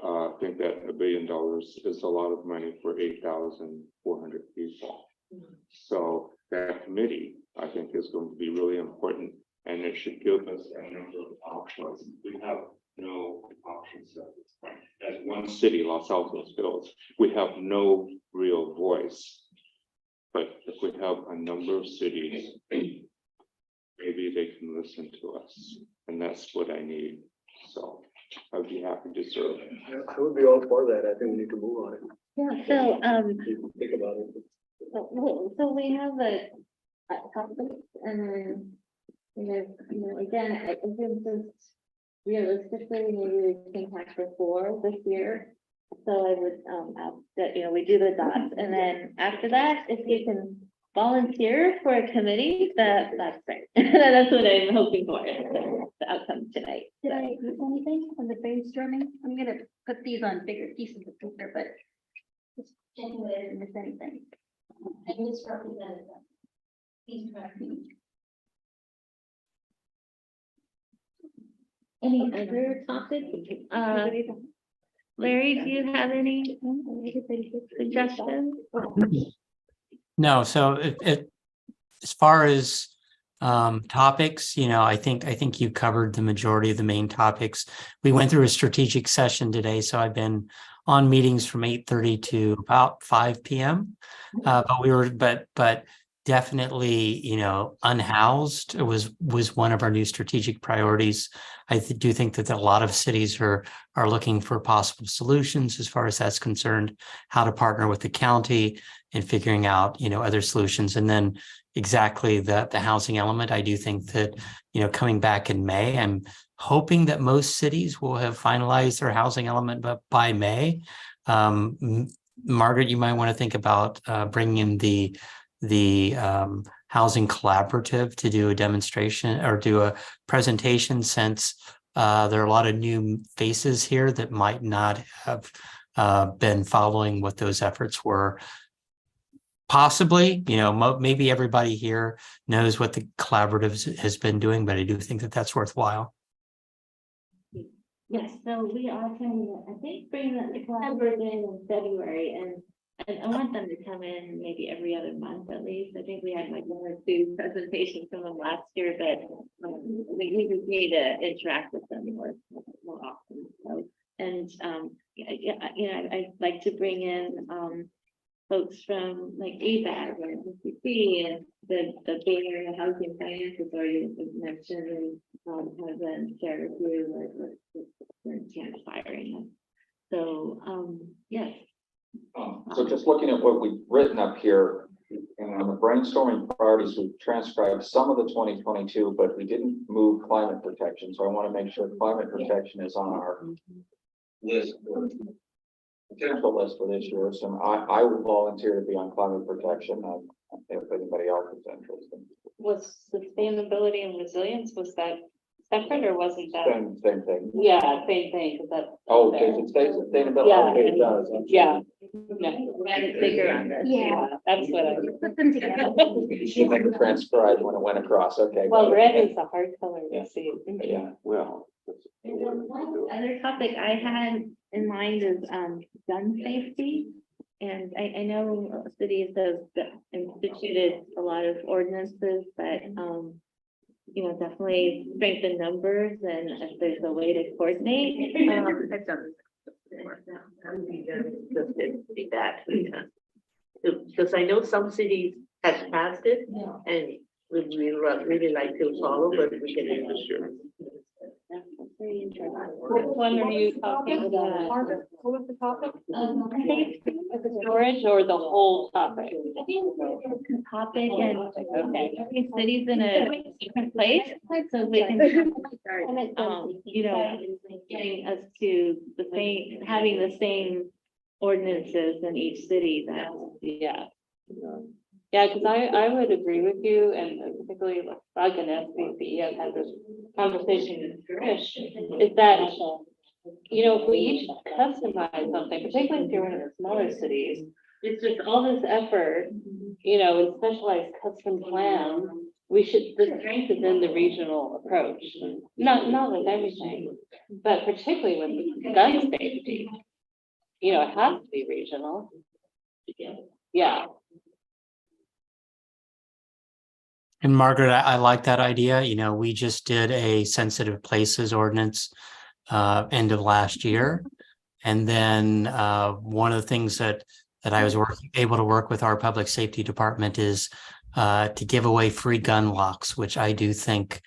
I think that $1 billion is a lot of money for 8,400 people. So that committee, I think, is going to be really important, and it should give us a number of options. We have no options at this point. As one city, Los Altos Hills, we have no real voice. But if we have a number of cities, maybe they can listen to us, and that's what I need. So I'd be happy to serve. I would be all for that. I think we need to move on it. Yeah, so, Think about it. so we have a conflict and then, again, I think just realistically, maybe we can catch for 4 this year. So I would, ask that, we do the dots, and then after that, if you can volunteer for a committee, that's great. That's what I'm hoping for, the outcome tonight. Did I miss anything on the brainstorming? I'm gonna put these on bigger pieces of paper, but just checking that I didn't miss anything. I misrepresented them. Please correct me. Any other topics? Larry, do you have any suggestions? No, so as far as topics, I think you covered the majority of the main topics. We went through a strategic session today, so I've been on meetings from 8:30 to about 5 p.m. But definitely, unhoused was one of our new strategic priorities. I do think that a lot of cities are looking for possible solutions as far as that's concerned, how to partner with the county and figuring out, other solutions. And then exactly the housing element. I do think that, coming back in May, I'm hoping that most cities will have finalized their housing element, but by May, Margaret, you might want to think about bringing in the housing collaborative to do a demonstration or do a presentation, since there are a lot of new faces here that might not have been following what those efforts were. Possibly, maybe everybody here knows what the collaborative has been doing, but I do think that that's worthwhile. Yes, so we are planning, I think, bring the collaborative in February, and I want them to come in maybe every other month at least. I think we had like 1 or 2 presentations from them last year, but we just need to interact with them more often. So, and I'd like to bring in folks from like ABAG and MCC and the Bay Area Housing Finance Authority that was mentioned, and have them share with you what firing them. So yes. So just looking at what we've written up here, and on the brainstorming priorities, we've transcribed some of the 2022, but we didn't move climate protection. So I want to make sure climate protection is on our list, potential list for this year. So I will volunteer to be on climate protection if anybody else is interested. Was sustainability and resilience, was that separate or wasn't that? Same thing. Yeah, same thing, because that's. Oh, okay, so it stays sustainability. Yeah. Okay, it does. Yeah. Bigger on this. Yeah. That's what I. Put them together. She had to transcribe when it went across. Okay. Well, got it. red is a hard color Yeah. to see. Yeah. Well. And then one other topic I had in mind is gun safety. And I know cities have instituted a lot of ordinances, but definitely strengthen numbers, and if there's a way to coordinate. I've done this before. That would be just be that. Because I know some cities have passed it and we really like to follow, but we can. That's very interesting. Which one are you talking about? What was the topic? The storage or the whole topic? I think it's a topic, and Okay. every city's in a different place, so we can getting us to the same, having the same ordinances in each city. That Yeah. Yeah, because I would agree with you, and particularly like Doug and SBC have had this conversation with Trish, is that, if we each customize something, particularly if you're one of the smaller cities, it's just all this effort, and specialized custom plans, the strength is in the regional approach, not with everything, but particularly with gun safety. You know, it has to be regional. Yeah. And Margaret, I like that idea. You know, we just did a sensitive places ordinance end of last year. And then one of the things that I was able to work with our public safety department is to give away free gun locks, which I do think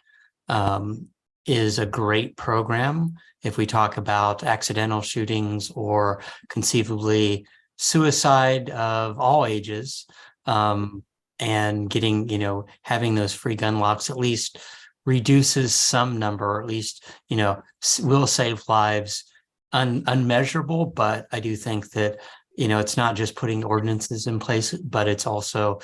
is a great program if we talk about accidental shootings or conceivably suicide of all ages. And getting, you know, having those free gun locks at least reduces some number, or at least, you know, will save lives. Unmeasurable, but I do think that, you know, it's not just putting ordinances in place, but it's also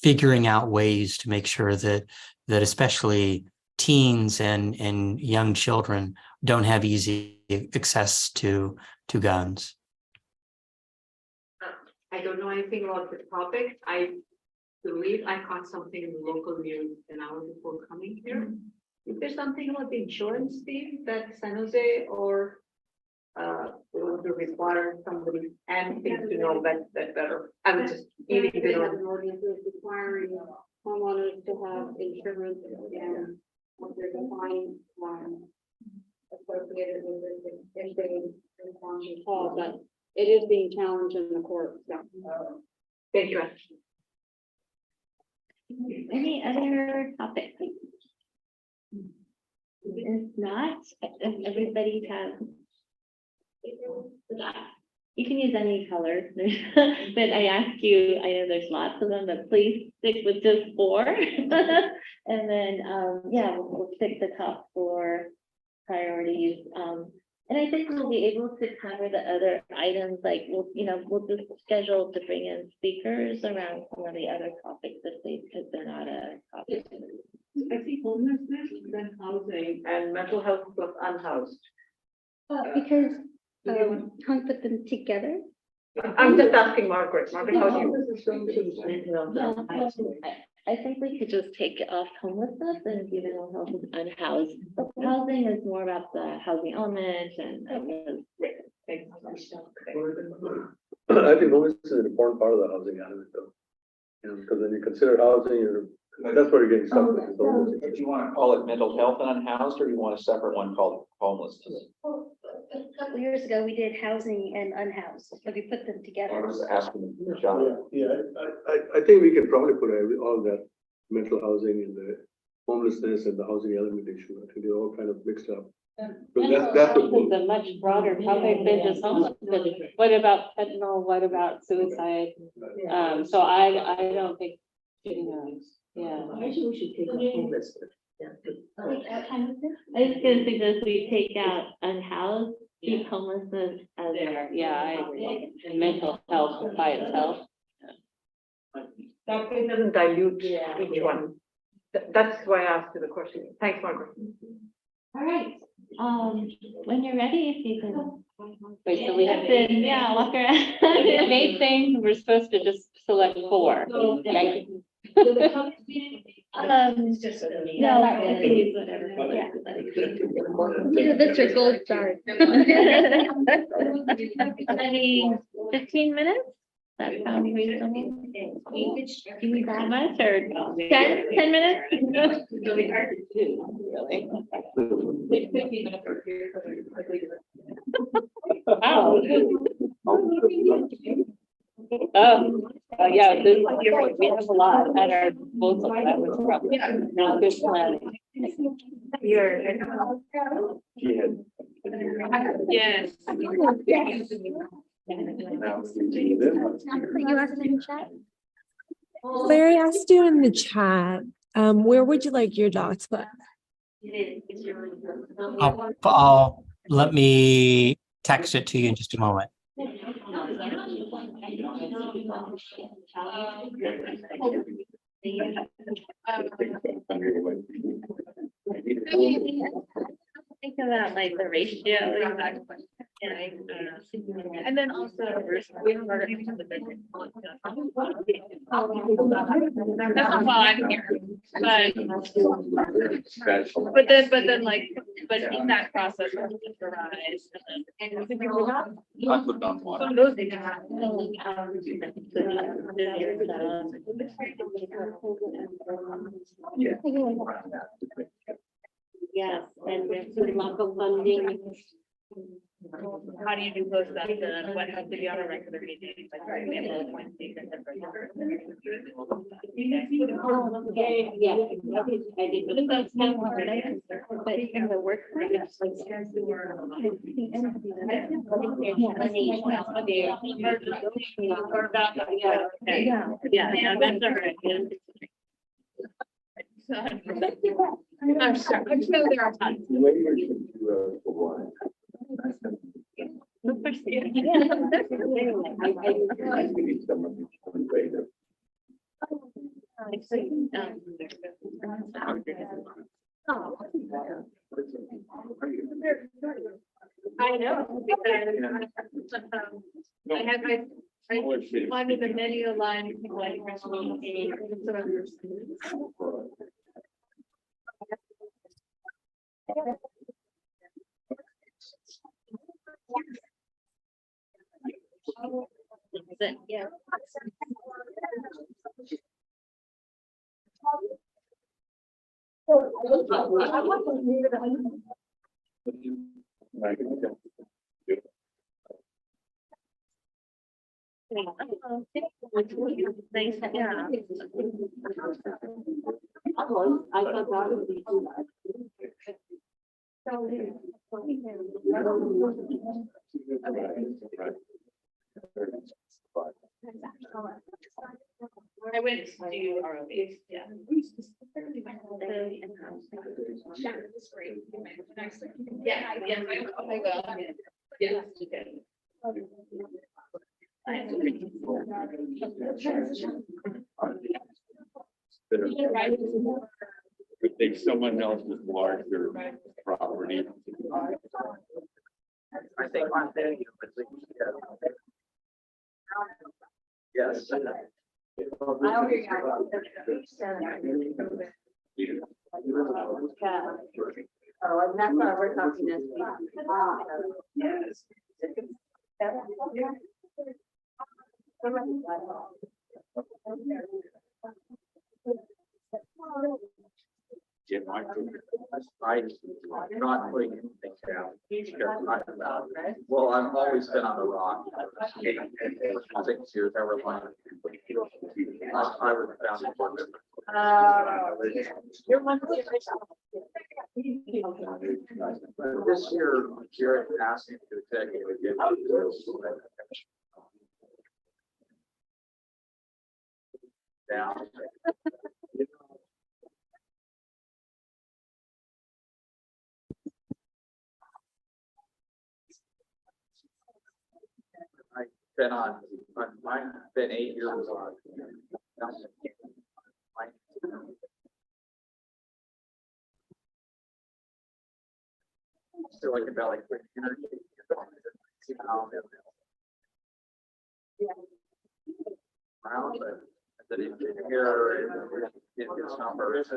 figuring out ways to make sure that especially teens and young children don't have easy access to guns. I don't know anything about the topic. I believe I caught something in the local news an hour before coming here. Is there something about the insurance fee that San Jose or we want to require somebody and things to know that better? I was just eating the Requiring homeowners to have insurance and what they're defined, associated with it, if they call, but it is being challenged in the court. So. Thank you. Any other topics? If not, if everybody has. You can use any color, but I ask you, I know there's lots of them, but please stick with just 4. And then, yeah, we'll pick the top 4 priorities. And I think we'll be able to cover the other items, like we'll just schedule to bring in speakers around some of the other topics because they're not a topic. I see homelessness, then housing and mental health plus unhoused. Because can't put them together. I'm just asking Margaret. Margaret, how do you? I think we could just take it off homelessness and give it health and unhoused. But housing is more about the housing element and. I think homelessness is an important part of the housing element though. You know, because when you consider housing, that's where you're getting stuck with. is the homeless. Do you want to call it mental health and unhoused, or do you want a separate one called homelessness? A couple years ago, we did housing and unhoused, so we put them I together. was asking John. Yeah, I think we can probably put all that mental housing and the homelessness and the housing element issue. I think they're all kind of mixed up. Mental health is a much broader topic than just homelessness. What about fentanyl? What about suicide? So I don't think, you know, yeah. I think we should take out homelessness. I was gonna suggest we take out unhoused, keep homelessness as. There, yeah, I agree. And mental health by itself. That way it doesn't dilute each one. That's why I asked you the question. Thanks, Margaret. All right, when you're ready, if you can. Wait, so we have Yeah, walk around. 8 things, we're supposed to just select 4. Right? No, not really, whatever. Yeah. This are gold stars. I mean, 15 minutes? That sounds reasonable. Do you need that much or 10 minutes? It's really hard to do, really. Wow. Yeah, we have a lot at our disposal. That was probably not good planning. Yes. You asked in the chat? Larry asked you in the chat, where would you like your dots put? I'll let me text it to you in just a moment. Think about like the ratio. And then also we have our. That's why I'm here. But then like, but in that process, we arise and then. I put on one. Some of those things. Yes, and there's some local funding. How do you do post that, what has to be on a regular meeting, like, for example, Wednesdays and Thursdays? Yeah, I did. But that's kind of hard, But in the work. Or about that, yeah, okay. Yeah, that's all right, yeah. I'm sure there are times. I know, because I have I wanted the menu line like. Yeah. Thanks, yeah. I thought that would be too much. I went to ROV, yeah. Yeah, yeah, I will. Yes, you can. Would take someone else's larger property. I think one thing. Yes. Oh, and that's why we're talking this week. Get my. I'm not putting anything down. Well, I've always been on the rock. 6 years, ever I was down. You're one of This year, Jared asked me to executive again. Down. I've been on, I've been 8 years on. Still like about like. Around, but that in here, it gets numbers. I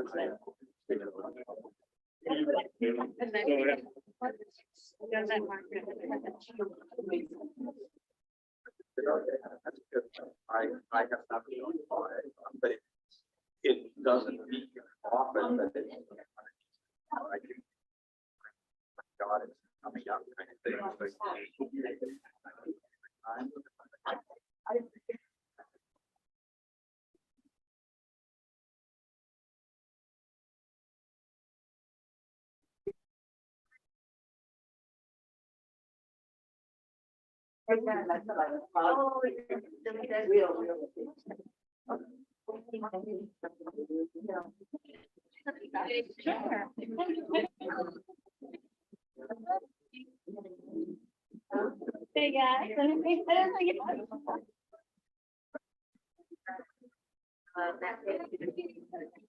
have nothing on it, but it doesn't meet often, but it. I can. God, it's coming up kind of thing. Hey guys.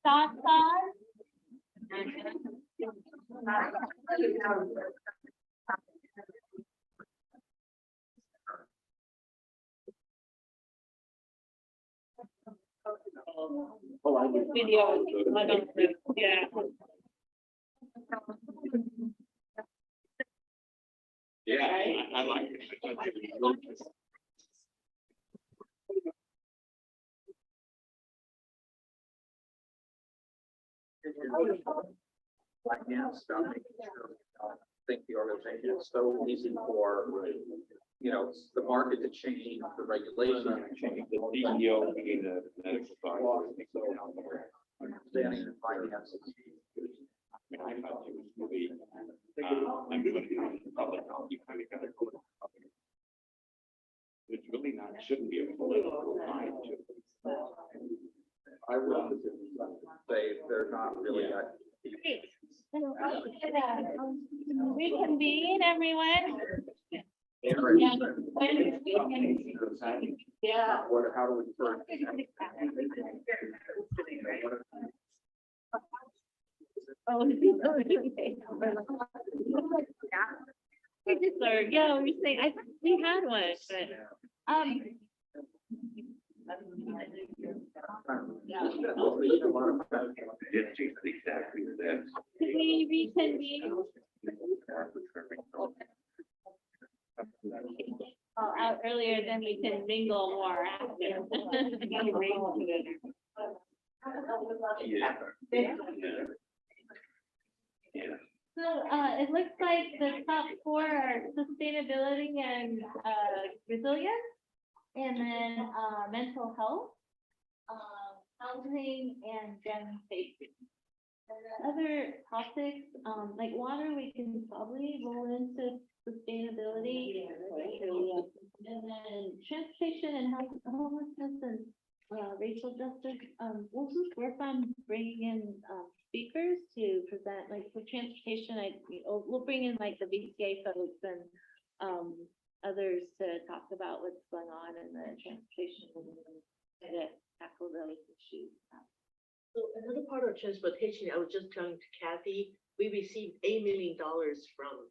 Thoughts on? Video. Yeah. Yeah, I like it. Finance stuff, making sure, I think the organization is so easy for, you know, the market to change, the regulations to change. The CEO being the medical doctor. Understanding the finances. I thought it was really, I'm going to be on the public health, you kind of got to go to the public. It's really not, shouldn't be a political line to. I would say they're not really. Reconvene, everyone. Yeah. What, how do we first? Oh, yeah, we're saying, I thought we had one, but, can we reconvene? Out earlier, then we can mingle more after. So, it looks like the top four are sustainability and, resilience, and then, mental health, housing, and gen safety. And the other topics, like water, we can probably roll into sustainability. And then transportation and homelessness and, racial justice, we'll just work on bringing in, speakers to present, like for transportation, we'll bring in like the VCA folks and, others to talk about what's going on in the transportation and to tackle those issues. So another part of transportation, I was just telling to Kathy, we received $8 million from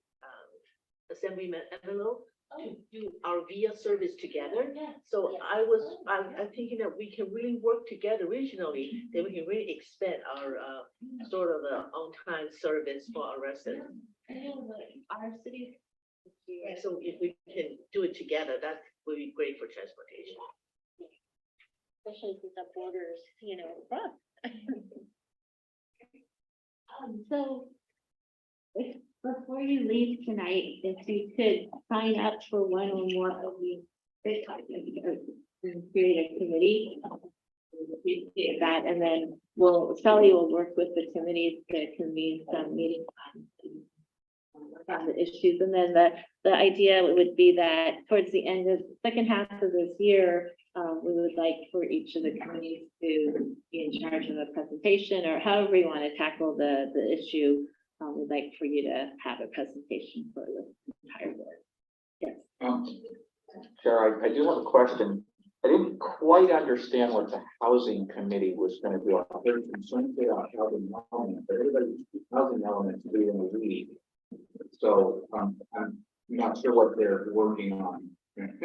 Assemblyman Evelo to do our VIA service together. So I'm thinking that we can really work together regionally, then we can really expand our sort of on-time service for our residents. Our city. So if we can do it together, that would be great for transportation. Especially since the borders, rough. So before you leave tonight, if you could sign up for one or more of the create a committee. We appreciate that, and then Sally will work with the committees to convene some meetings on the issues, and then the idea would be that towards the end of second half of this year, we would like for each of the committees to be in charge of a presentation, or however you want to tackle the issue. We'd like for you to have a presentation for the entire board. Yes. Chair, I do have a question. I didn't quite understand what the housing committee was going to do. I'm very concerned about housing element, but everybody's housing element is doing the lead. So I'm not sure what they're working on. And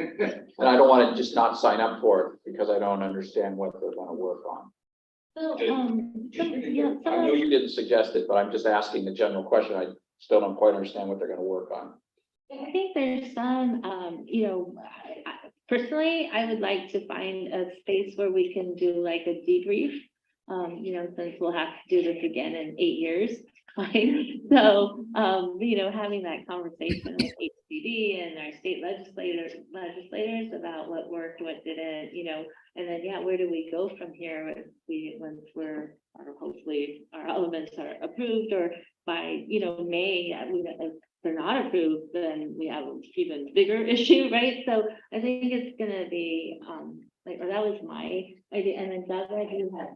I don't want to just not sign up for it because I don't understand what they're going to work on. So, I know you didn't suggest it, but I'm just asking the general question. I still don't quite understand what they're going to work on. I think there's some, personally, I would like to find a space where we can do like a debrief. Since we'll have to do this again in 8 years. So, having that conversation with HCD and our state legislators about what worked, what didn't, and then, where do we go from here once hopefully our elements are approved, or by, May, if they're not approved, then we have an even bigger issue, right? So I think it's gonna be, that was my idea, and then Doug, I do have.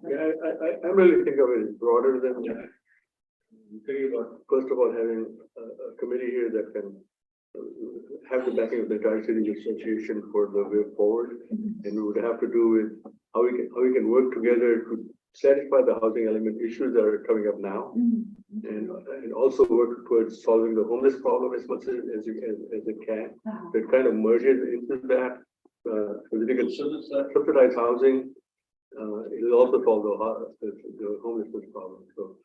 I really think of it as broader than that. Thinking about, first of all, having a committee here that can have the backing of the entire city association for the way forward, and we would have to do with how we can work together to satisfy the housing element issues that are coming up now, and also work towards solving the homeless problem as much as it can. That kind of merges into that. So we can subsidize housing, it'll also solve the homelessness problem, so.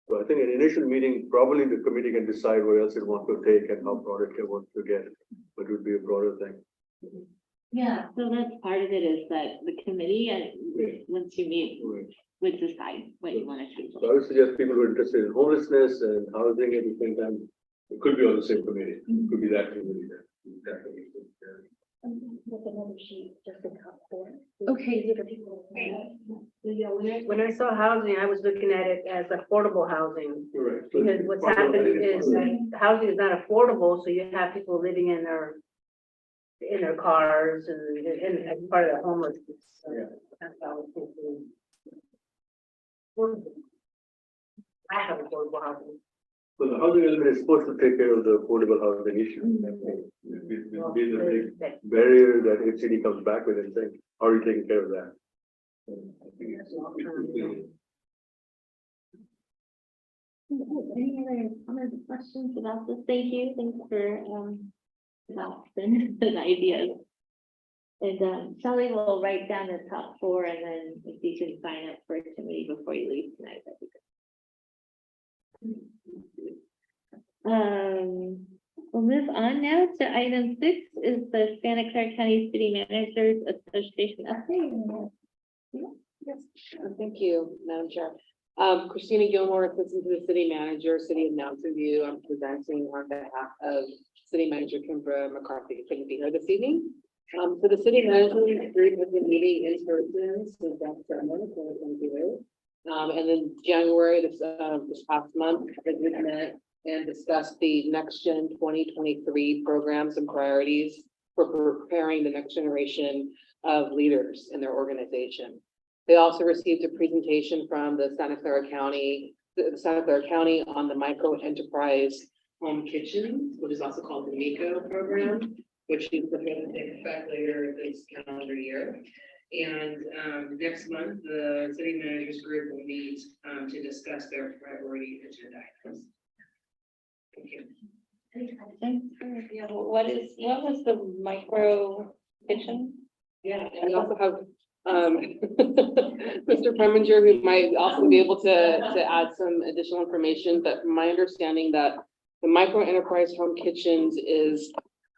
So I think an initial meeting, probably the committee can decide what else it wants to take and how broad it wants to get, but it would be a broader thing. Yeah, so that's part of it is that the committee, once you meet, would decide what you want to do. So I would suggest people who are interested in homelessness and housing at the same time, it could be on the same committee, it could be that committee there. That committee. With another sheet, just the top four. Okay. When I saw housing, I was looking at it as affordable housing. Correct. Because what's happened is that housing is not affordable, so you have people living in their cars and as part of the homelessness. So that's how I was thinking. I have affordable housing. So the housing element is supposed to take care of the affordable housing issue. It's been the big barrier that HCD comes back with and saying, how are you taking care of that? Any other comments, questions about this? Thank you. Thanks for the ideas. And Shelley will write down the top four, and then if you can sign up for a committee before you leave tonight, that'd be good. We'll move on now to item 6 is the Santa Clara County City Managers Association update. Yes, thank you, Madam Chair. Christina Gilmore, Assistant to the City Manager, City of Mountain View. I'm presenting on behalf of City Manager Kimbra McCarthy. Couldn't be here this evening. So the City Management Group has been meeting in person since that summer, and then January, this past month, we met and discussed the Next Gen 2023 programs and priorities for preparing the next generation of leaders in their organization. They also received a presentation from the Santa Clara County on the micro enterprise home kitchen, which is also called the MECO program, which is going to take effect later this calendar year. And next month, the City Managers Group will meet to discuss their priority agenda items. Thank you. Yeah, what was the micro kitchen? Yeah, and we also have Mr. Preminger, who might also be able to add some additional information, but from my understanding that the micro enterprise home kitchens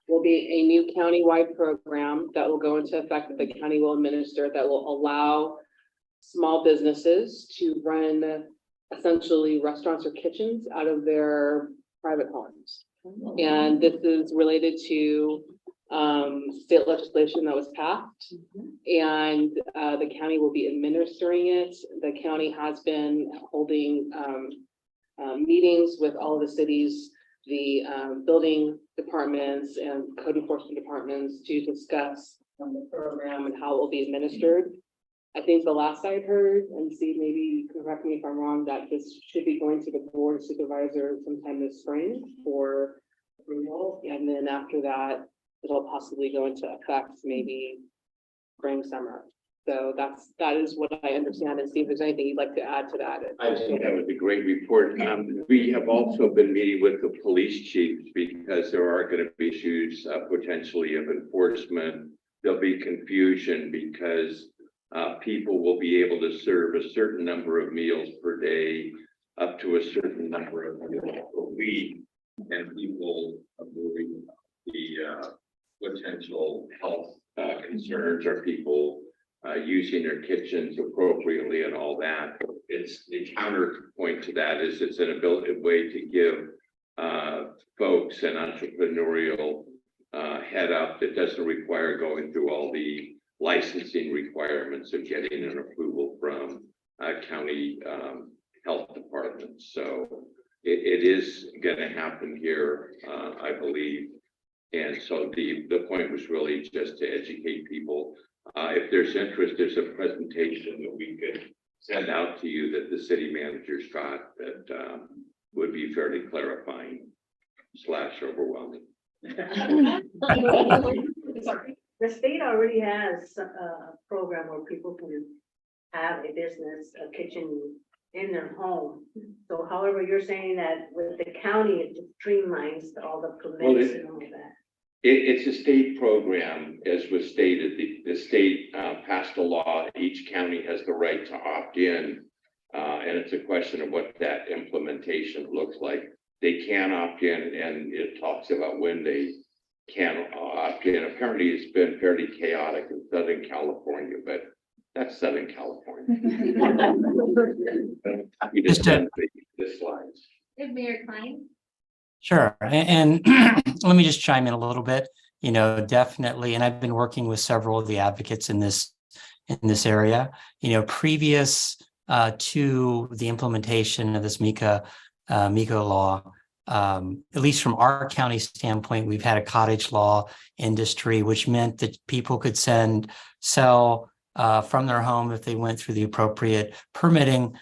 will be a new county-wide program that will go into effect that the county will administer, that will allow small businesses to run essentially restaurants or kitchens out of their private homes. And this is related to state legislation that was passed, and the county will be administering it. The county has been holding meetings with all of the cities, the building departments and code enforcement departments to discuss the program and how it will be administered. I think the last I heard, and Steve, maybe you can correct me if I'm wrong, that this should be going to the board of supervisors sometime this spring for approval, and then after that, it'll possibly go into effect maybe spring, summer. So that is what I understand. And Steve, if there's anything you'd like to add to that. I think that was a great report. We have also been meeting with the police chiefs because there are going to be issues potentially of enforcement. There'll be confusion because people will be able to serve a certain number of meals per day, up to a certain number of meals per week, and people are moving the potential health concerns or people using their kitchens appropriately and all that. It's the counterpoint to that is it's an ability way to give folks an entrepreneurial head up that doesn't require going through all the licensing requirements of getting an approval from county health departments. So it is going to happen here, I believe. And so the point was really just to educate people. If there's interest, there's a presentation that we could send out to you that the city managers got that would be fairly clarifying / overwhelming. The state already has a program where people can have a business, a kitchen in their home. So however, you're saying that with the county, it just streamlines all the permits and all that. It's a state program, as was stated. The state passed a law. Each county has the right to opt in. And it's a question of what that implementation looks like. They can opt in, and it talks about when they can opt in. Apparently, it's been fairly chaotic in Southern California, but that's Southern California. We just send the slides. Mayor Klein? Sure. And let me just chime in a little bit, definitely. And I've been working with several of the advocates in this area, previous to the implementation of this MECO law. At least from our county standpoint, we've had a cottage law industry, which meant that people could sell from their home if they went through the appropriate permitting,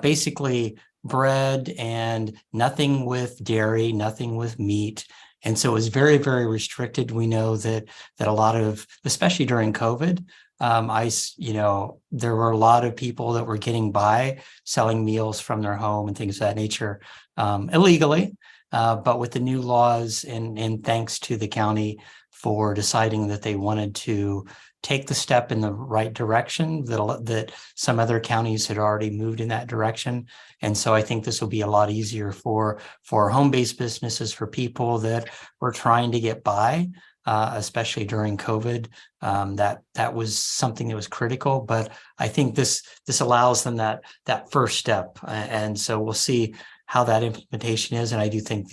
basically bread and nothing with dairy, nothing with meat. And so it was very, very restricted. We know that a lot of, especially during COVID, there were a lot of people that were getting by selling meals from their home and things of that nature illegally. But with the new laws and thanks to the county for deciding that they wanted to take the step in the right direction, that some other counties had already moved in that direction. And so I think this will be a lot easier for home-based businesses, for people that were trying to get by, especially during COVID. That was something that was critical, but I think this allows them that first step. And so we'll see how that implementation is. And I do think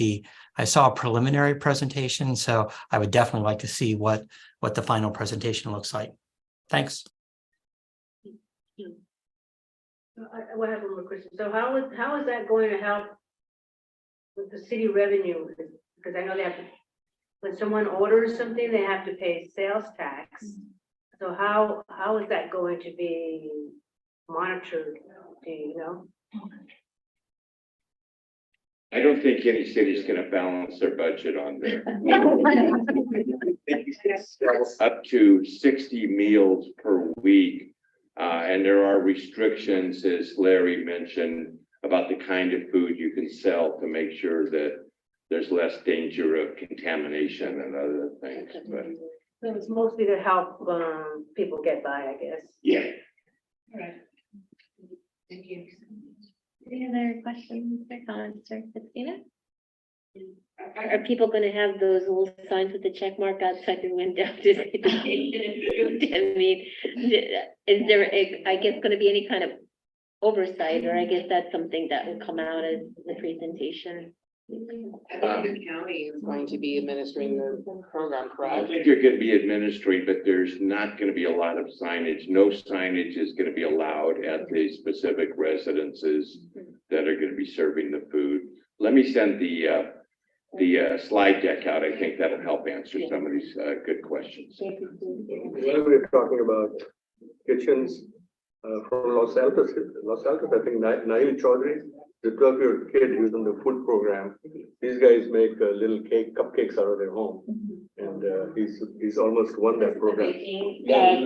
I saw a preliminary presentation, so I would definitely like to see what the final presentation looks like. Thanks. I will have one more question. So how is that going to help with the city revenue? Because I know they have to, when someone orders something, they have to pay sales tax. So how is that going to be monitored? Do you know? I don't think any city is going to balance their budget on there. Up to 60 meals per week. And there are restrictions, as Larry mentioned, about the kind of food you can sell to make sure that there's less danger of contamination and other things. But So it's mostly to help people get by, I guess. yeah. All right. Thank you. Any other questions or comments for Christina? Are people gonna have those little signs with the check mark outside the window to say the patient approved? I mean, is there, I guess, gonna be any kind of oversight, or I guess that's something that will come out as the presentation? The county is going to be administering the program, I correct? think you're going to be administering, but there's not going to be a lot of signage. No signage is going to be allowed at the specific residences that are going to be serving the food. Let me send the slide deck out. I think that'll help answer some of these good questions. When we're talking about kitchens from Los Altos, I think Nail Chaudhary, the 12-year kid who's in the food program. These guys make little cupcakes out of their home, and he's almost won that program. Yeah.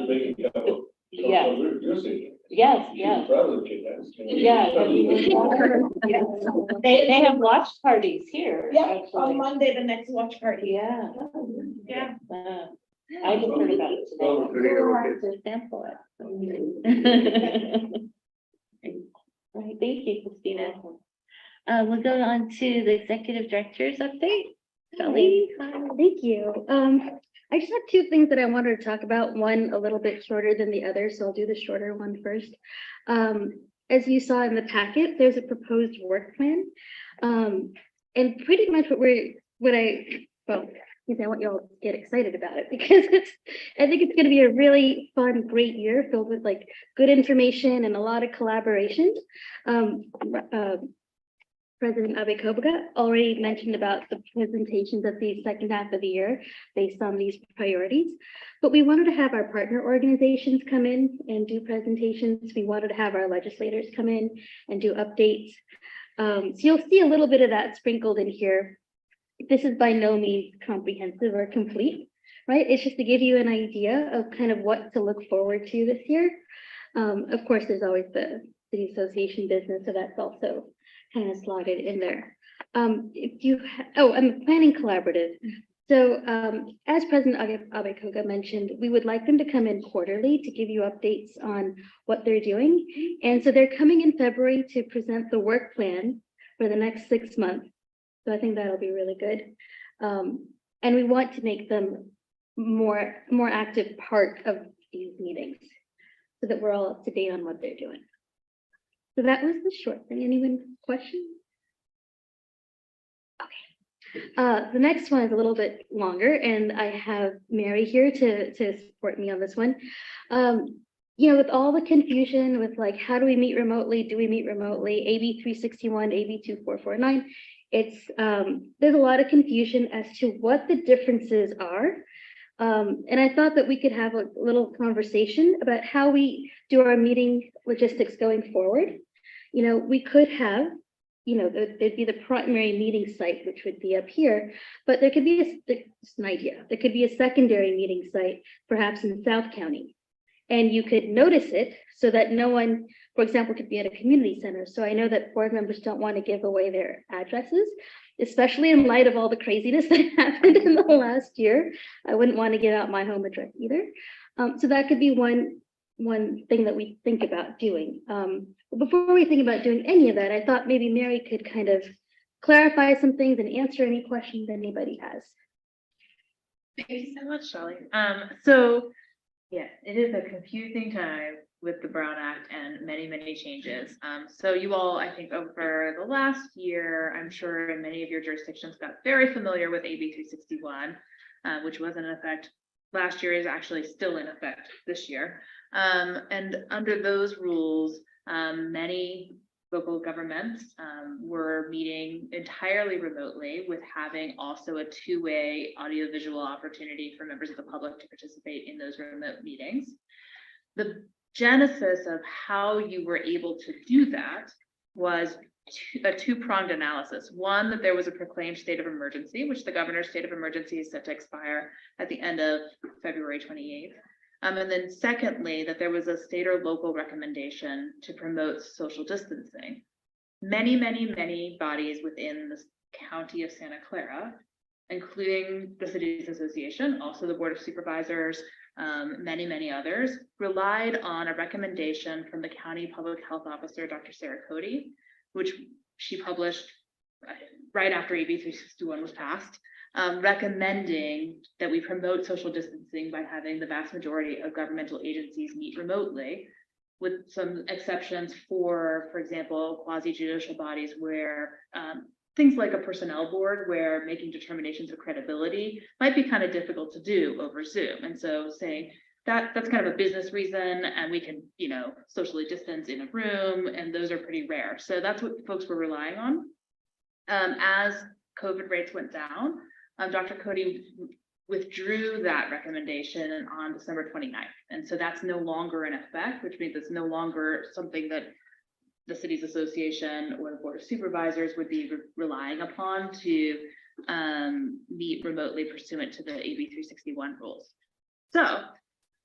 Yes, yes. Yeah. They have watch parties here. Yeah, actually. on Monday, the next watch party. Yeah. Yeah. I just heard about it today. Oh, okay. To sample it. Right, thank you, Christina. We'll go on to the executive director's update. Shelley? Thank you. I just have two things that I wanted to talk about, one a little bit shorter than the other, so I'll do the shorter one first. As you saw in the packet, there's a proposed work plan. And pretty much I want you all to get excited about it, because I think it's going to be a really fun, great year filled with like good information and a lot of collaboration. President Abe Kobaga already mentioned about the presentations of the second half of the year based on these priorities, but we wanted to have our partner organizations come in and do presentations. We wanted to have our legislators come in and do updates. So you'll see a little bit of that sprinkled in here. This is by no means comprehensive or complete, right? It's just to give you an idea of kind of what to look forward to this year. Of course, there's always the city association business, so that's also kind of slotted in there. And the planning collaborative. So as President Abekoga mentioned, we would like them to come in quarterly to give you updates on what they're doing. And so they're coming in February to present the work plan for the next 6 months. So I think that'll be really good. And we want to make them more active part of these meetings so that we're all up to date on what they're doing. So that was the short thing. Anyone question? The next one is a little bit longer, and I have Mary here to support me on this one. You know, with all the confusion with like, how do we meet remotely? Do we meet remotely? AB 361, AB 2449. It's there's a lot of confusion as to what the differences are. And I thought that we could have a little conversation about how we do our meeting logistics going forward. You know, we could have, you know, there'd be the primary meeting site, which would be up here, but there could be just an idea. There could be a secondary meeting site, perhaps in South County. And you could notice it so that no one, for example, could be at a community center. So I know that board members don't want to give away their addresses, especially in light of all the craziness that happened in the last year. I wouldn't want to give out my home address either. So that could be one thing that we think about doing. But before we think about doing any of that, I thought maybe Mary could kind of clarify some things and answer any questions anybody has. Thank you so much, Shelley. So yes, it is a confusing time with the Brown Act and many changes. So you all, I think over the last year, I'm sure in many of your jurisdictions got very familiar with AB 361, which was in effect last year, is actually still in effect this year. And under those rules, many local governments were meeting entirely remotely, with having also a two-way audiovisual opportunity for members of the public to participate in those remote meetings. The genesis of how you were able to do that was a two-pronged analysis. One, that there was a proclaimed state of emergency, which the governor's state of emergency is set to expire at the end of February 28th. And then secondly, that there was a state or local recommendation to promote social distancing. Many bodies within the county of Santa Clara, including the Cities Association, also the Board of Supervisors, many others, relied on a recommendation from the county public health officer, Dr. Sarah Cody, which she published right after AB 361 was passed, recommending that we promote social distancing by having the vast majority of governmental agencies meet remotely, with some exceptions for example, quasi-judicial bodies where things like a personnel board, where making determinations of credibility might be kind of difficult to do over Zoom. And so saying that's kind of a business reason, and we can, you know, socially distance in a room, and those are pretty rare. So that's what folks were relying on. As COVID rates went down, Dr. Cody withdrew that recommendation on December 29th. And so that's no longer in effect, which means it's no longer something that the Cities Association or the Board of Supervisors would be relying upon to meet remotely pursuant to the AB 361 rules. So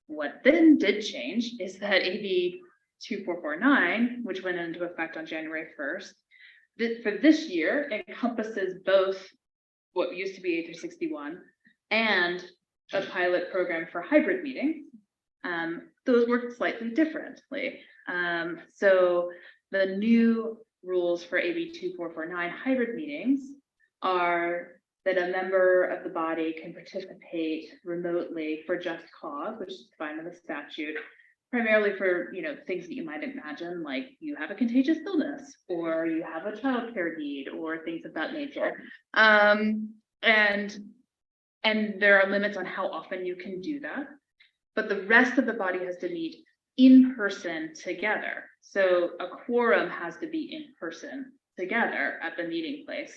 what then did change is that AB 2449, which went into effect on January 1st, for this year encompasses both what used to be AB 361 and a pilot program for hybrid meetings. Those work slightly differently. So the new rules for AB 2449 hybrid meetings are that a member of the body can participate remotely for just cause, which is defined in the statute, primarily for, you know, things that you might imagine, like you have a contagious illness, or you have a childcare need, or things of that nature. And there are limits on how often you can do that, but the rest of the body has to meet in person together. So a quorum has to be in person together at the meeting place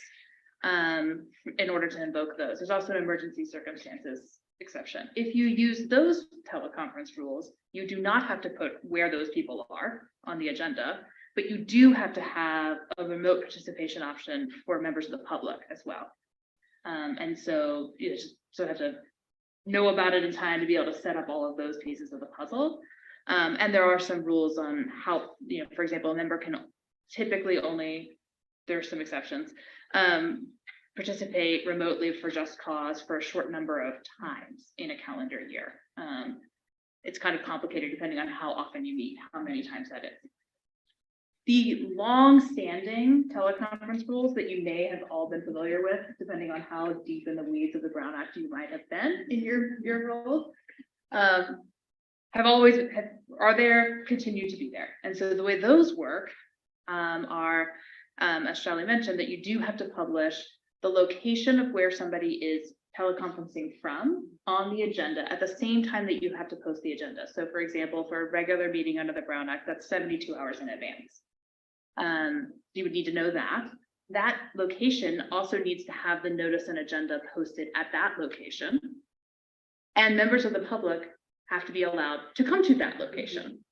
in order to invoke those. There's also an emergency circumstances exception. If you use those teleconference rules, you do not have to put where those people are on the agenda, but you do have to have a remote participation option for members of the public as well. And so you just sort of have to know about it in time to be able to set up all of those pieces of the puzzle. And there are some rules on how, you know, for example, a member can typically only, there are some exceptions, participate remotely for Just Cause for a short number of times in a calendar year. It's kind of complicated depending on how often you meet, how many times that is. The long-standing teleconference rules that you may have all been familiar with, depending on how deep in the weeds of the Brown Act you might have been in your role, are there, continue to be there. And so the way those work are, as Shelley mentioned, that you do have to publish the location of where somebody is teleconferencing from on the agenda at the same time that you have to post the agenda. So for example, for a regular meeting under the Brown Act, that's 72 hours in advance. You would need to know that. That location also needs to have the notice and agenda posted at that location. And members of the public have to be allowed to come to that location,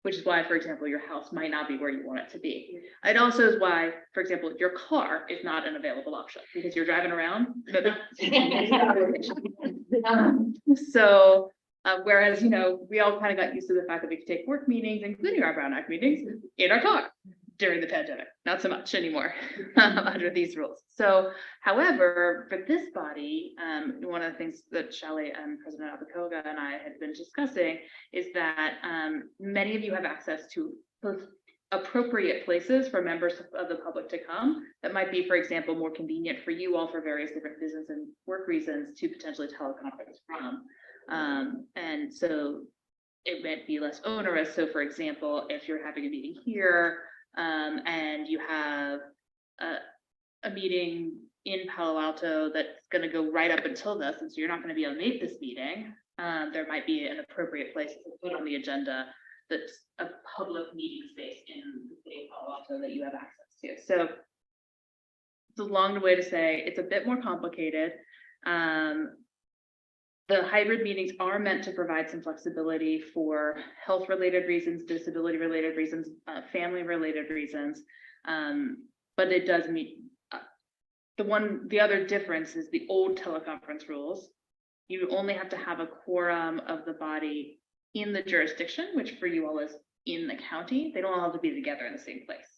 which is why, for example, your house might not be where you want it to be. It also is why, for example, your car is not an available option because you're driving around. Whereas, we all kind of got used to the fact that we could take work meetings, including our Brown Act meetings, in our car during the pandemic. Not so much anymore under these rules. So, however, for this body, one of the things that Shelley and President Abakoga and I had been discussing is that many of you have access to both appropriate places for members of the public to come that might be, for example, more convenient for you all for various different business and work reasons to potentially teleconference from. And so it might be less onerous. So for example, if you're having a meeting here and you have a meeting in Palo Alto that's going to go right up until this, and so you're not going to be able to make this meeting, there might be an appropriate place to put on the agenda that's a public meeting space in the city of Palo Alto that you have access to. So it's a long way to say it's a bit more complicated. The hybrid meetings are meant to provide some flexibility for health-related reasons, disability-related reasons, family-related reasons, but it does meet. The other difference is the old teleconference rules. You only have to have a quorum of the body in the jurisdiction, which for you all is in the county. They don't all have to be together in the same place.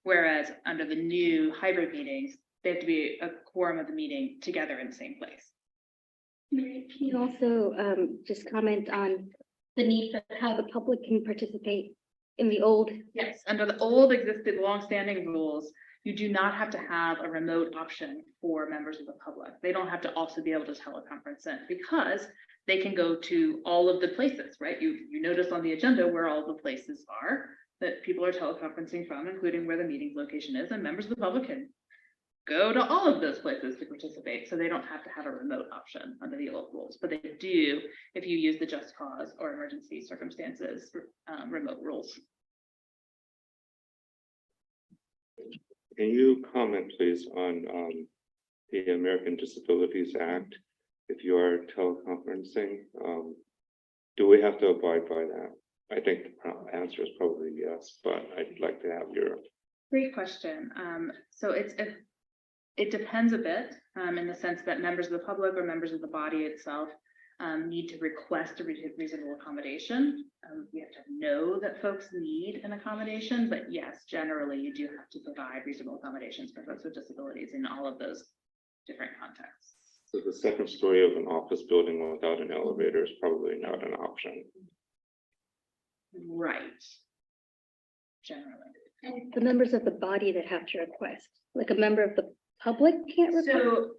Whereas under the new hybrid meetings, they have to be a quorum of the meeting together in the same place. Mary, can you also just comment on the need for how the public can participate in the old? Yes, under the old existing longstanding rules, you do not have to have a remote option for members of the public. They don't have to also be able to teleconference in because they can go to all of the places, right? You notice on the agenda where all the places are that people are teleconferencing from, including where the meeting location is, and members of the public can go to all of those places to participate. So they don't have to have a remote option under the old rules, but they do if you use the Just Cause or emergency circumstances remote rules. Can you comment, please, on the American Disabilities Act? If you are teleconferencing, do we have to abide by that? I think the answer is probably yes, but I'd like to have your. Great question. So it depends a bit in the sense that members of the public or members of the body itself need to request a reasonable accommodation. We have to know that folks need an accommodation, but yes, generally you do have to provide reasonable accommodations for folks with disabilities in all of those different contexts. So the second story of an office building without an elevator is probably not an option. Right. Generally. And the members of the body that have to request, like a member of the public can't request? So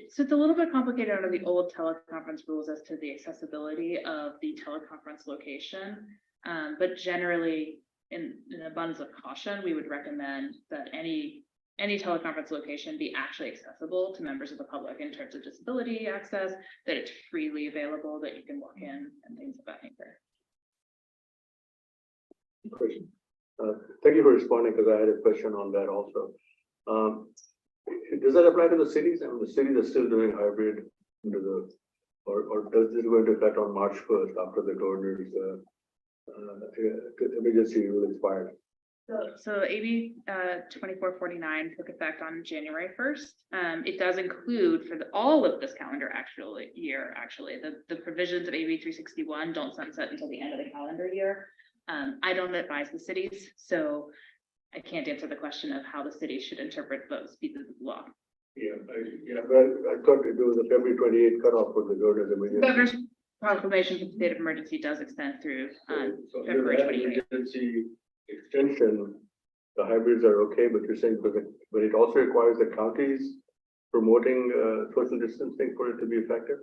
so it's a little bit complicated under the old teleconference rules as to the accessibility of the teleconference location. But generally, in abundance of caution, we would recommend that any teleconference location be actually accessible to members of the public in terms of disability access, that it's freely available, that you can walk in and things of that nature. Question. Thank you for responding, because I had a question on that also. Does that apply to the cities? And the cities are still doing hybrid under the, or does this go into effect on March 1st after the governor's emergency rule expired? So AB 2449 took effect on January 1st. It does include for all of this calendar year, the provisions of AB 361 don't sunset until the end of the calendar year. I don't advise the cities, so I can't answer the question of how the city should interpret those pieces of law. But I thought it was a February 28th cutoff for the governor's emergency. Governor's proclamation for the state of emergency does extend through So under February that 28th. emergency extension, the hybrids are okay, but you're saying, but it also requires the counties promoting social distancing for it to be effective?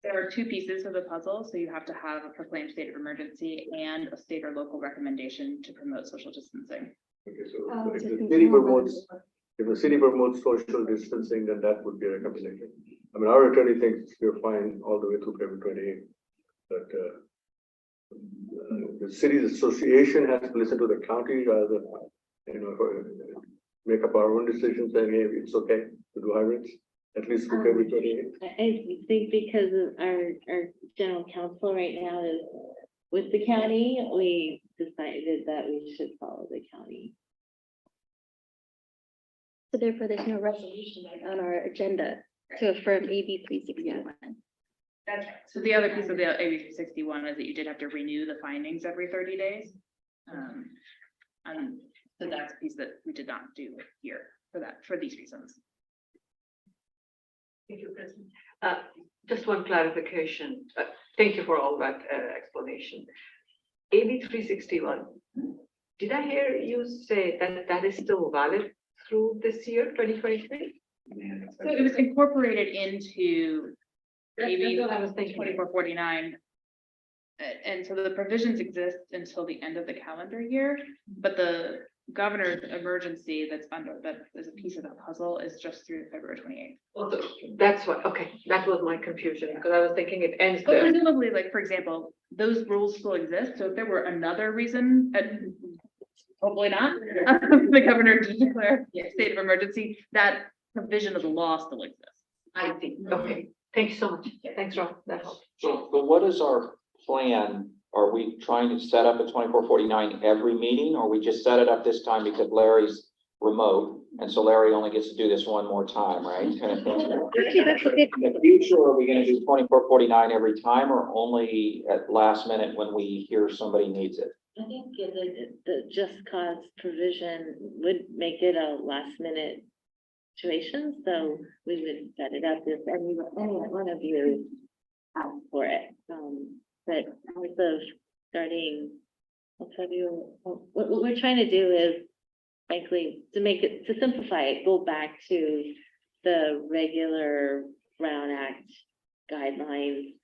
There are two pieces of the puzzle, so you have to have a proclaimed state of emergency and a state or local recommendation to promote social distancing. Okay, so if the city promotes social distancing, then that would be a recommendation. I mean, our attorney thinks you're fine all the way through February 28th, but the city's association has to listen to the county rather than, make up our own decisions saying, hey, it's okay to do hybrids, at least through February 28th. I think because of our general counsel right now is with the county, we decided that we should follow the county. So therefore, there's no resolution on our agenda to affirm AB 361. That's right. So the other piece of the AB 361 is that you did have to renew the findings every 30 days. And so that's a piece that we did not do here for these reasons. Thank you, President. Just one clarification. Thank you for all that explanation. AB 361, did I hear you say that that is still valid through this year, 2023? So it was incorporated into AB That's what I was thinking. 2449. And so the provisions exist until the end of the calendar year, but the governor's emergency that is a piece of that puzzle is just through February 28th. Also, that's what, okay, that was my confusion, because I was thinking it ends But there. presumably, like, for example, those rules still exist, so if there were another reason, and hopefully not, the governor to declare a state of emergency, that provision of the law still exists. I see, okay, thank you so much. Thanks, Rob, that helped. So, but what is our plan? Are we trying to set up a 2449 every meeting, or we just set it up this time because Larry's remote? And so Larry only gets to do this one more time, right? Kind of thing. Actually, that's a good. In the future, are we gonna do 2449 every time, or only at last minute when we hear somebody needs it? I think the just cause provision would make it a last minute situation, so we would set it up if any one of you asked for it. But as of starting, I'll tell you, what we're trying to do is frankly, to simplify it, go back to the regular Brown Act guidelines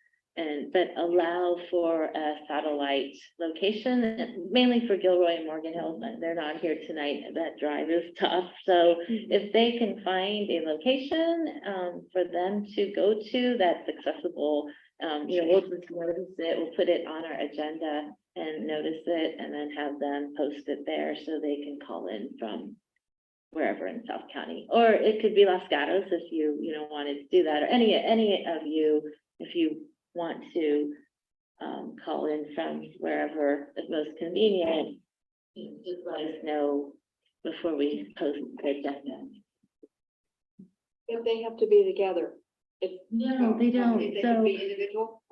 but allow for a satellite location, mainly for Gilroy and Morgan Hills. They're not here tonight. That drive is tough. So if they can find a location for them to go to that's accessible, we'll just notice it, we'll put it on our agenda and notice it, and then have them post it there so they can call in from wherever in South County. Or it could be Los Gatos if you wanted to do that, or any of you, if you want to call in from wherever is most convenient, just let us know before we post the agenda. If they have to be together. No, they don't. They So can be individual.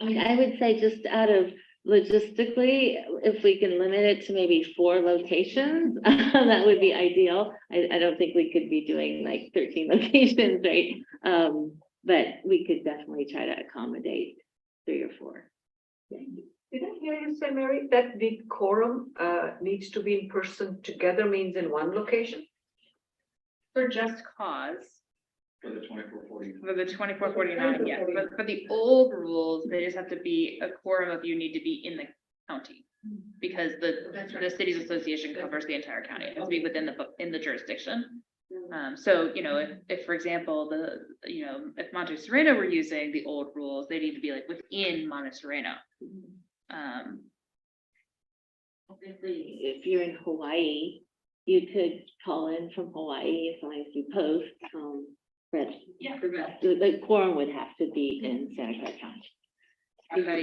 Okay. I would say just out of logistically, if we can limit it to maybe 4 locations, that would be ideal. I don't think we could be doing like 13 locations, right? But we could definitely try to accommodate 3 or 4. Did I hear you say, Mary, that the quorum needs to be in person together means in one location? For just cause, For the 2449. for the 2449, yes, but for the old rules, they just have to be, a quorum of you need to be in the county. Because the cities association covers the entire county, it has to be within the jurisdiction. So, if, for example, if Monte Sereno were using the old rules, they need to be like within Monte Sereno. Obviously, if you're in Hawaii, you could call in from Hawaii as long as you post. But the quorum would have to be in Santa Clara County.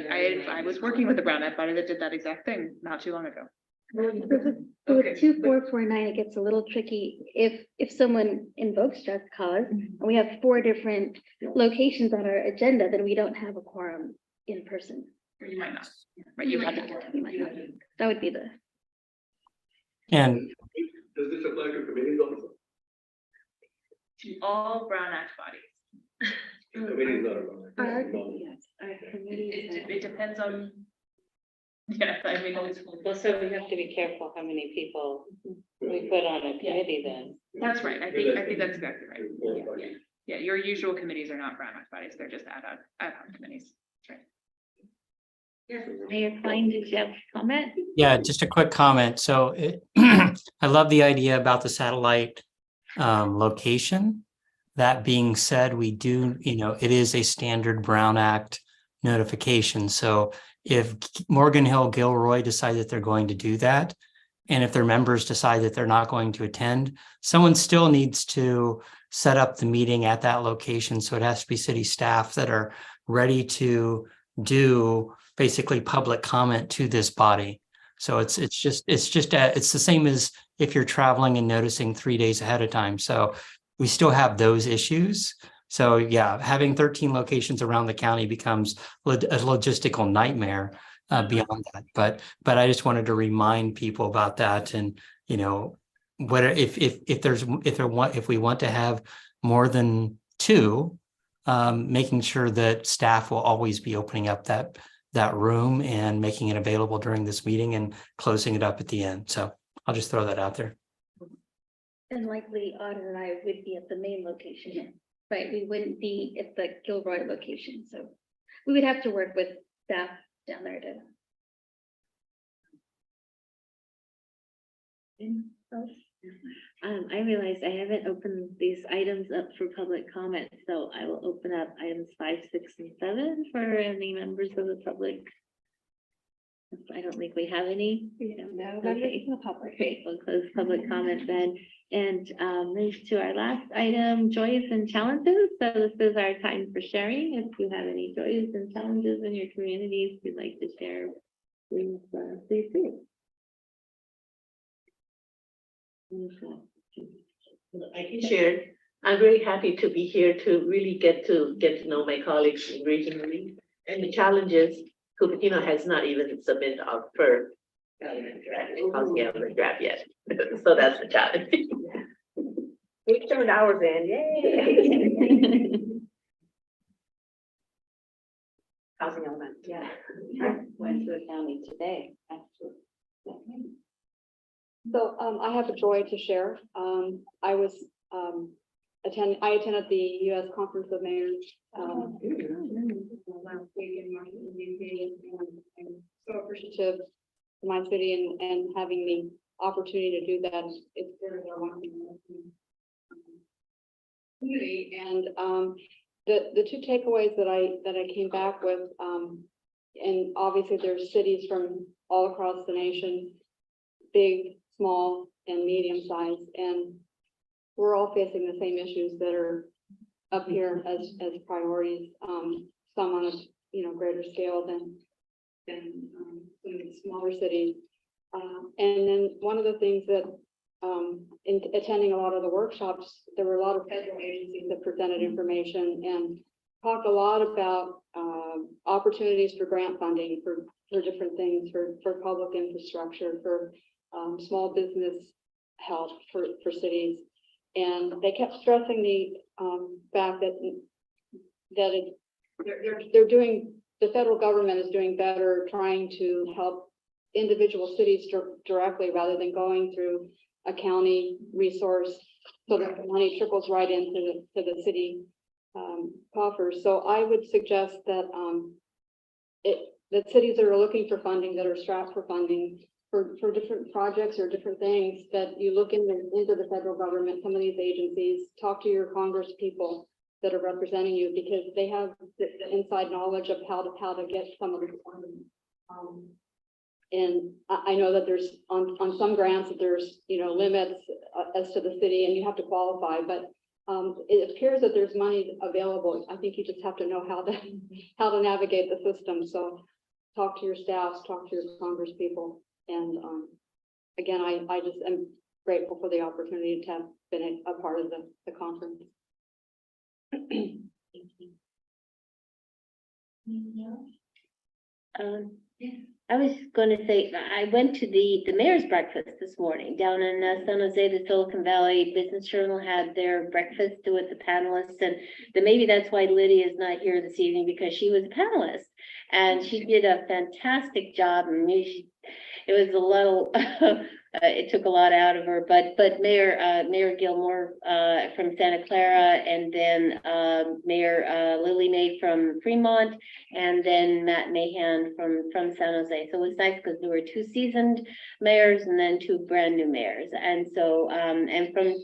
I was working with the Brown Act body that did that exact thing not too long ago. So with 2449, it gets a little tricky. If someone invokes just cause, and we have 4 different locations on our agenda, then we don't have a quorum in person. Or you might not, right? You have to. That would be the. And Does this apply to committees also? To all Brown Act bodies. Committees are about. Yes, our committees. It depends on. Yeah, I mean, Well, so we have to be careful how many people we put on a committee then. that's right. I think that's exactly right. Yeah. Yeah, your usual committees are not Brown Act bodies. They're just ad hoc committees. That's right. Mayor Klein, did you have a comment? Yeah, just a quick comment. So I love the idea about the satellite location. That being said, we do, it is a standard Brown Act notification. So if Morgan Hill Gilroy decide that they're going to do that, and if their members decide that they're not going to attend, someone still needs to set up the meeting at that location. So it has to be city staff that are ready to do basically public comment to this body. So it's the same as if you're traveling and noticing 3 days ahead of time. So we still have those issues. So yeah, having 13 locations around the county becomes a logistical nightmare beyond that. But I just wanted to remind people about that. And what if we want to have more than two, making sure that staff will always be opening up that room and making it available during this meeting and closing it up at the end. So I'll just throw that out there. And likely Audra and I would be at the main location, right? We wouldn't be at the Gilroy location, so we would have to work with staff down there to. I realized I haven't opened these items up for public comment, so I will open up items 5, 6, and 7 for any members of the public. I don't think we have any. No, Okay. the public. Great, we'll close public comment then and move to our last item, joys and challenges. So this is our time for sharing. If you have any joys and challenges in your communities you'd like to share, please do. I can share. I'm very happy to be here to really get to know my colleagues regionally. And the challenges, Cupertino has not even submitted our first draft yet. So that's the challenge. We turned ours in, yay. Housing element, yeah. Went to the county today, actually. So I have a joy to share. I was I attended the U.S. Conference of Mayors last week in Washington, D.C. and I'm so appreciative to my city and having the opportunity to do that. It's very welcoming community. And the two takeaways that I came back with, and obviously there's cities from all across the nation, big, small, and medium sized, and we're all facing the same issues that are up here as priorities, some on a greater scale than some of the smaller cities. And then one of the things that in attending a lot of the workshops, there were a lot of federal agencies that presented information and talked a lot about opportunities for grant funding for different things, for public infrastructure, for small business help for cities. And they kept stressing the fact that they're doing, the federal government is doing better trying to help individual cities directly rather than going through a county resource so that the money trickles right into the city coffers. So I would suggest that that cities that are looking for funding, that are strapped for funding, for different projects or different things, that you look into the federal government, some of these agencies, talk to your Congress people that are representing you, because they have the inside knowledge of how to get some of this funding. And I know that there's on some grants that there's limits as to the city and you have to qualify, but it appears that there's money available. I think you just have to know how to navigate the system. So talk to your staffs, talk to your Congress people. And again, I just am grateful for the opportunity to have been a part of the conference. I was gonna say, I went to the mayor's breakfast this morning down in San Jose. The Silicon Valley Business Journal had their breakfast with the panelists, and maybe that's why Lydia is not here this evening, because she was a panelist. And she did a fantastic job, and it was a little, it took a lot out of her, but Mayor Gilmore from Santa Clara, and then Mayor Lily Mae from Fremont, and then Matt Mahan from San Jose. So it was nice because there were 2 seasoned mayors and then 2 brand new mayors. And so, and from,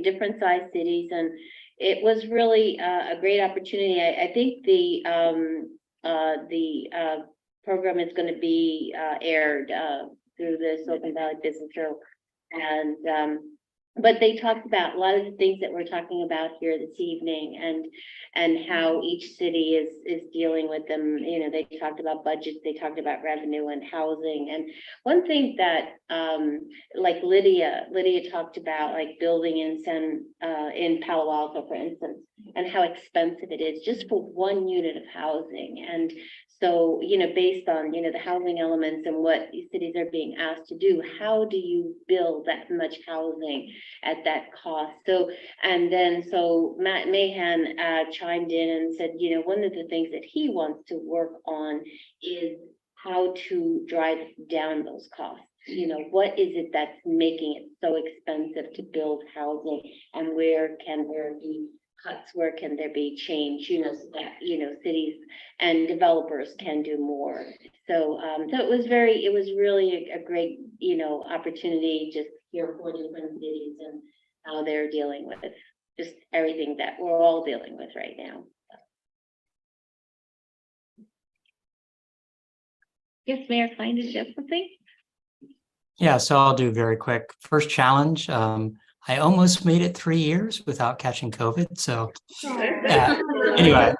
different size cities, and it was really a great opportunity. I think the program is going to be aired through the Silicon Valley Business Journal, and but they talked about a lot of the things that we're talking about here this evening, and how each city is dealing with them. They talked about budgets, they talked about revenue and housing, and one thing that like Lydia talked about, like building in Palo Alto, for instance, and how expensive it is just for 1 unit of housing. And so, based on, the housing elements and what these cities are being asked to do, how do you build that much housing at that cost? So Matt Mahan chimed in and said, one of the things that he wants to work on is how to drive down those costs. What is it that's making it so expensive to build housing, and where can there be cuts, where can there be change, so that, cities and developers can do more. So, so it was really a great, opportunity just hear 4 different cities and how they're dealing with just everything that we're all dealing with right now. Yes, Mayor Klein, did you have something? Yeah, so I'll do very quick. First challenge, I almost made it 3 years without catching COVID. So anyway,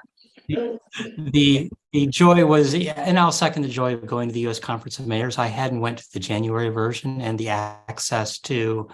the joy was, and I'll second the joy of going to the U.S. Conference of Mayors. I hadn't went to the January version, and the access to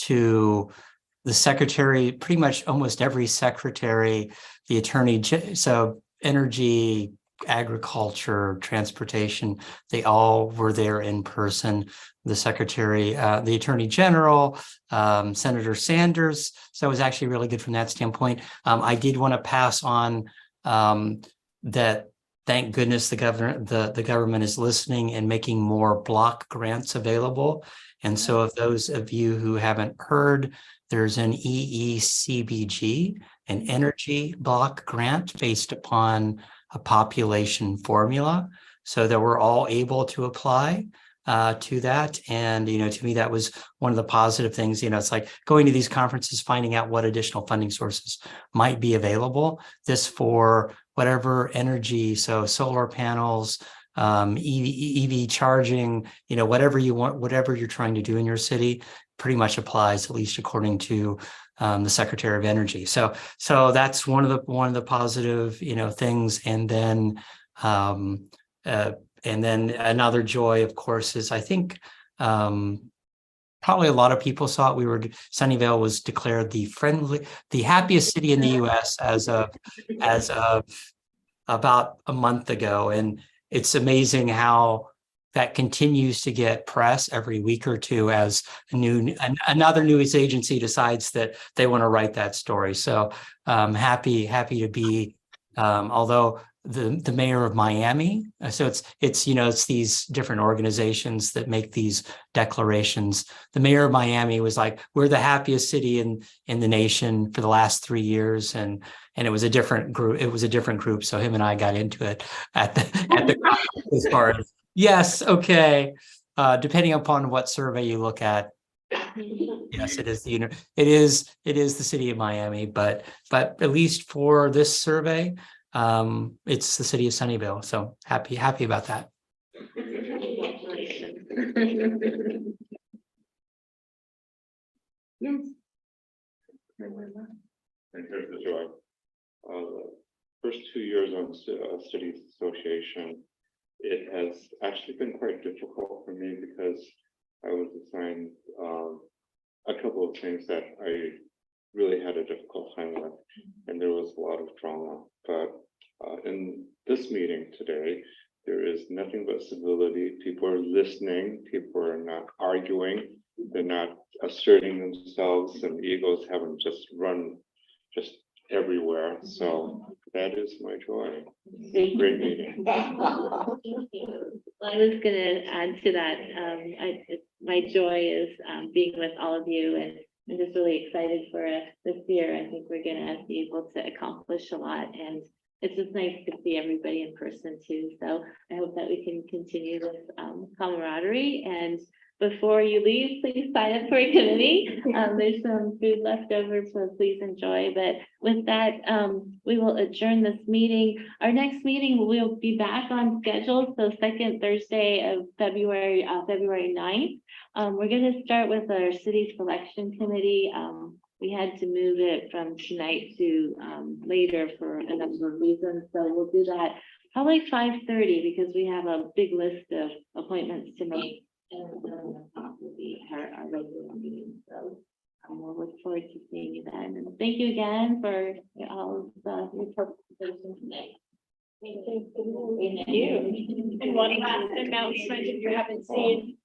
the secretary, pretty much almost every secretary, the attorney, so energy, agriculture, transportation, they all were there in person. The secretary, the attorney general, Senator Sanders. So it was actually really good from that standpoint. I did want to pass on that. Thank goodness the government is listening and making more block grants available. And so if those of you who haven't heard, there's an EECBG, an energy block grant based upon a population formula, so that we're all able to apply to that. And, to me, that was one of the positive things. It's like going to these conferences, finding out what additional funding sources might be available. This for whatever energy, so solar panels, EV charging, whatever you want, whatever you're trying to do in your city, pretty much applies, at least according to the Secretary of Energy. So that's one of the positive, things. And then another joy, of course, is I think probably a lot of people saw it. Sunnyvale was declared the happiest city in the U.S. as of about a month ago, and it's amazing how that continues to get press every week or two as another news agency decides that they want to write that story. So happy to be, although the mayor of Miami. So it's these different organizations that make these declarations. The mayor of Miami was like, we're the happiest city in the nation for the last 3 years. And it was a different group. It was a different group. So him and I got into it at the as far as, yes. Okay. Depending upon what survey you look at. Yes, it is it is the city of Miami, but at least for this survey, it's the city of Sunnyvale. So happy about that. Yes. And here's the joy. First 2 years on Cities Association, it has actually been quite difficult for me because I was assigned a couple of things that I really had a difficult time with, and there was a lot of drama. But in this meeting today, there is nothing nothing but civility. People are listening, people are not arguing, they're not asserting themselves, and egos haven't just run just everywhere. So that is my joy. Great meeting. I was gonna add to that, my joy is, being with all of you, and I'm just really excited for this year. I think we're gonna be able to accomplish a lot, and it's just nice to see everybody in person too. So I hope that we can continue this, camaraderie, and before you leave, please sign up for a committee. There's some food left over, so please enjoy. But with that, we will adjourn this meeting. Our next meeting, we'll be back on schedule. So second Thursday of February, February 9th. We're gonna start with our city selection committee. We had to move it from tonight to later for a number of reasons. So we'll do that probably 5:30 because we have a big list of appointments to make. And will be our regular meeting, so we'll look forward to seeing you then. And thank you again for all of your participation tonight. Thank you. And one last announcement, if you haven't seen,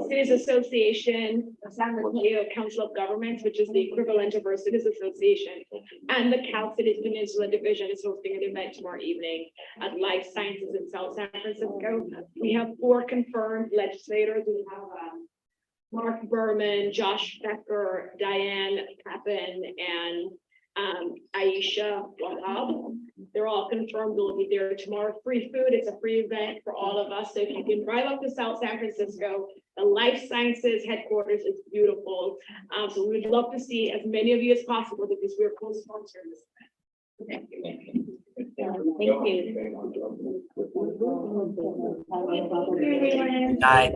Cities Association, San Mateo Council of Governments, which is the equivalent of our Cities Association, and the Cal Cities Peninsula Division is hosting an event tomorrow evening at Life Sciences in South San Francisco. We have 4 confirmed legislators. We have Mark Berman, Josh Becker, Diane Pappen, and Aisha Wahab. They're all confirmed. They'll be there tomorrow. Free food. It's a free event for all of us. So if you can drive up to South San Francisco, the Life Sciences headquarters is beautiful. So we would love to see as many of you as possible because we're co-sponsoring this event. Thank you. Thank you. Night.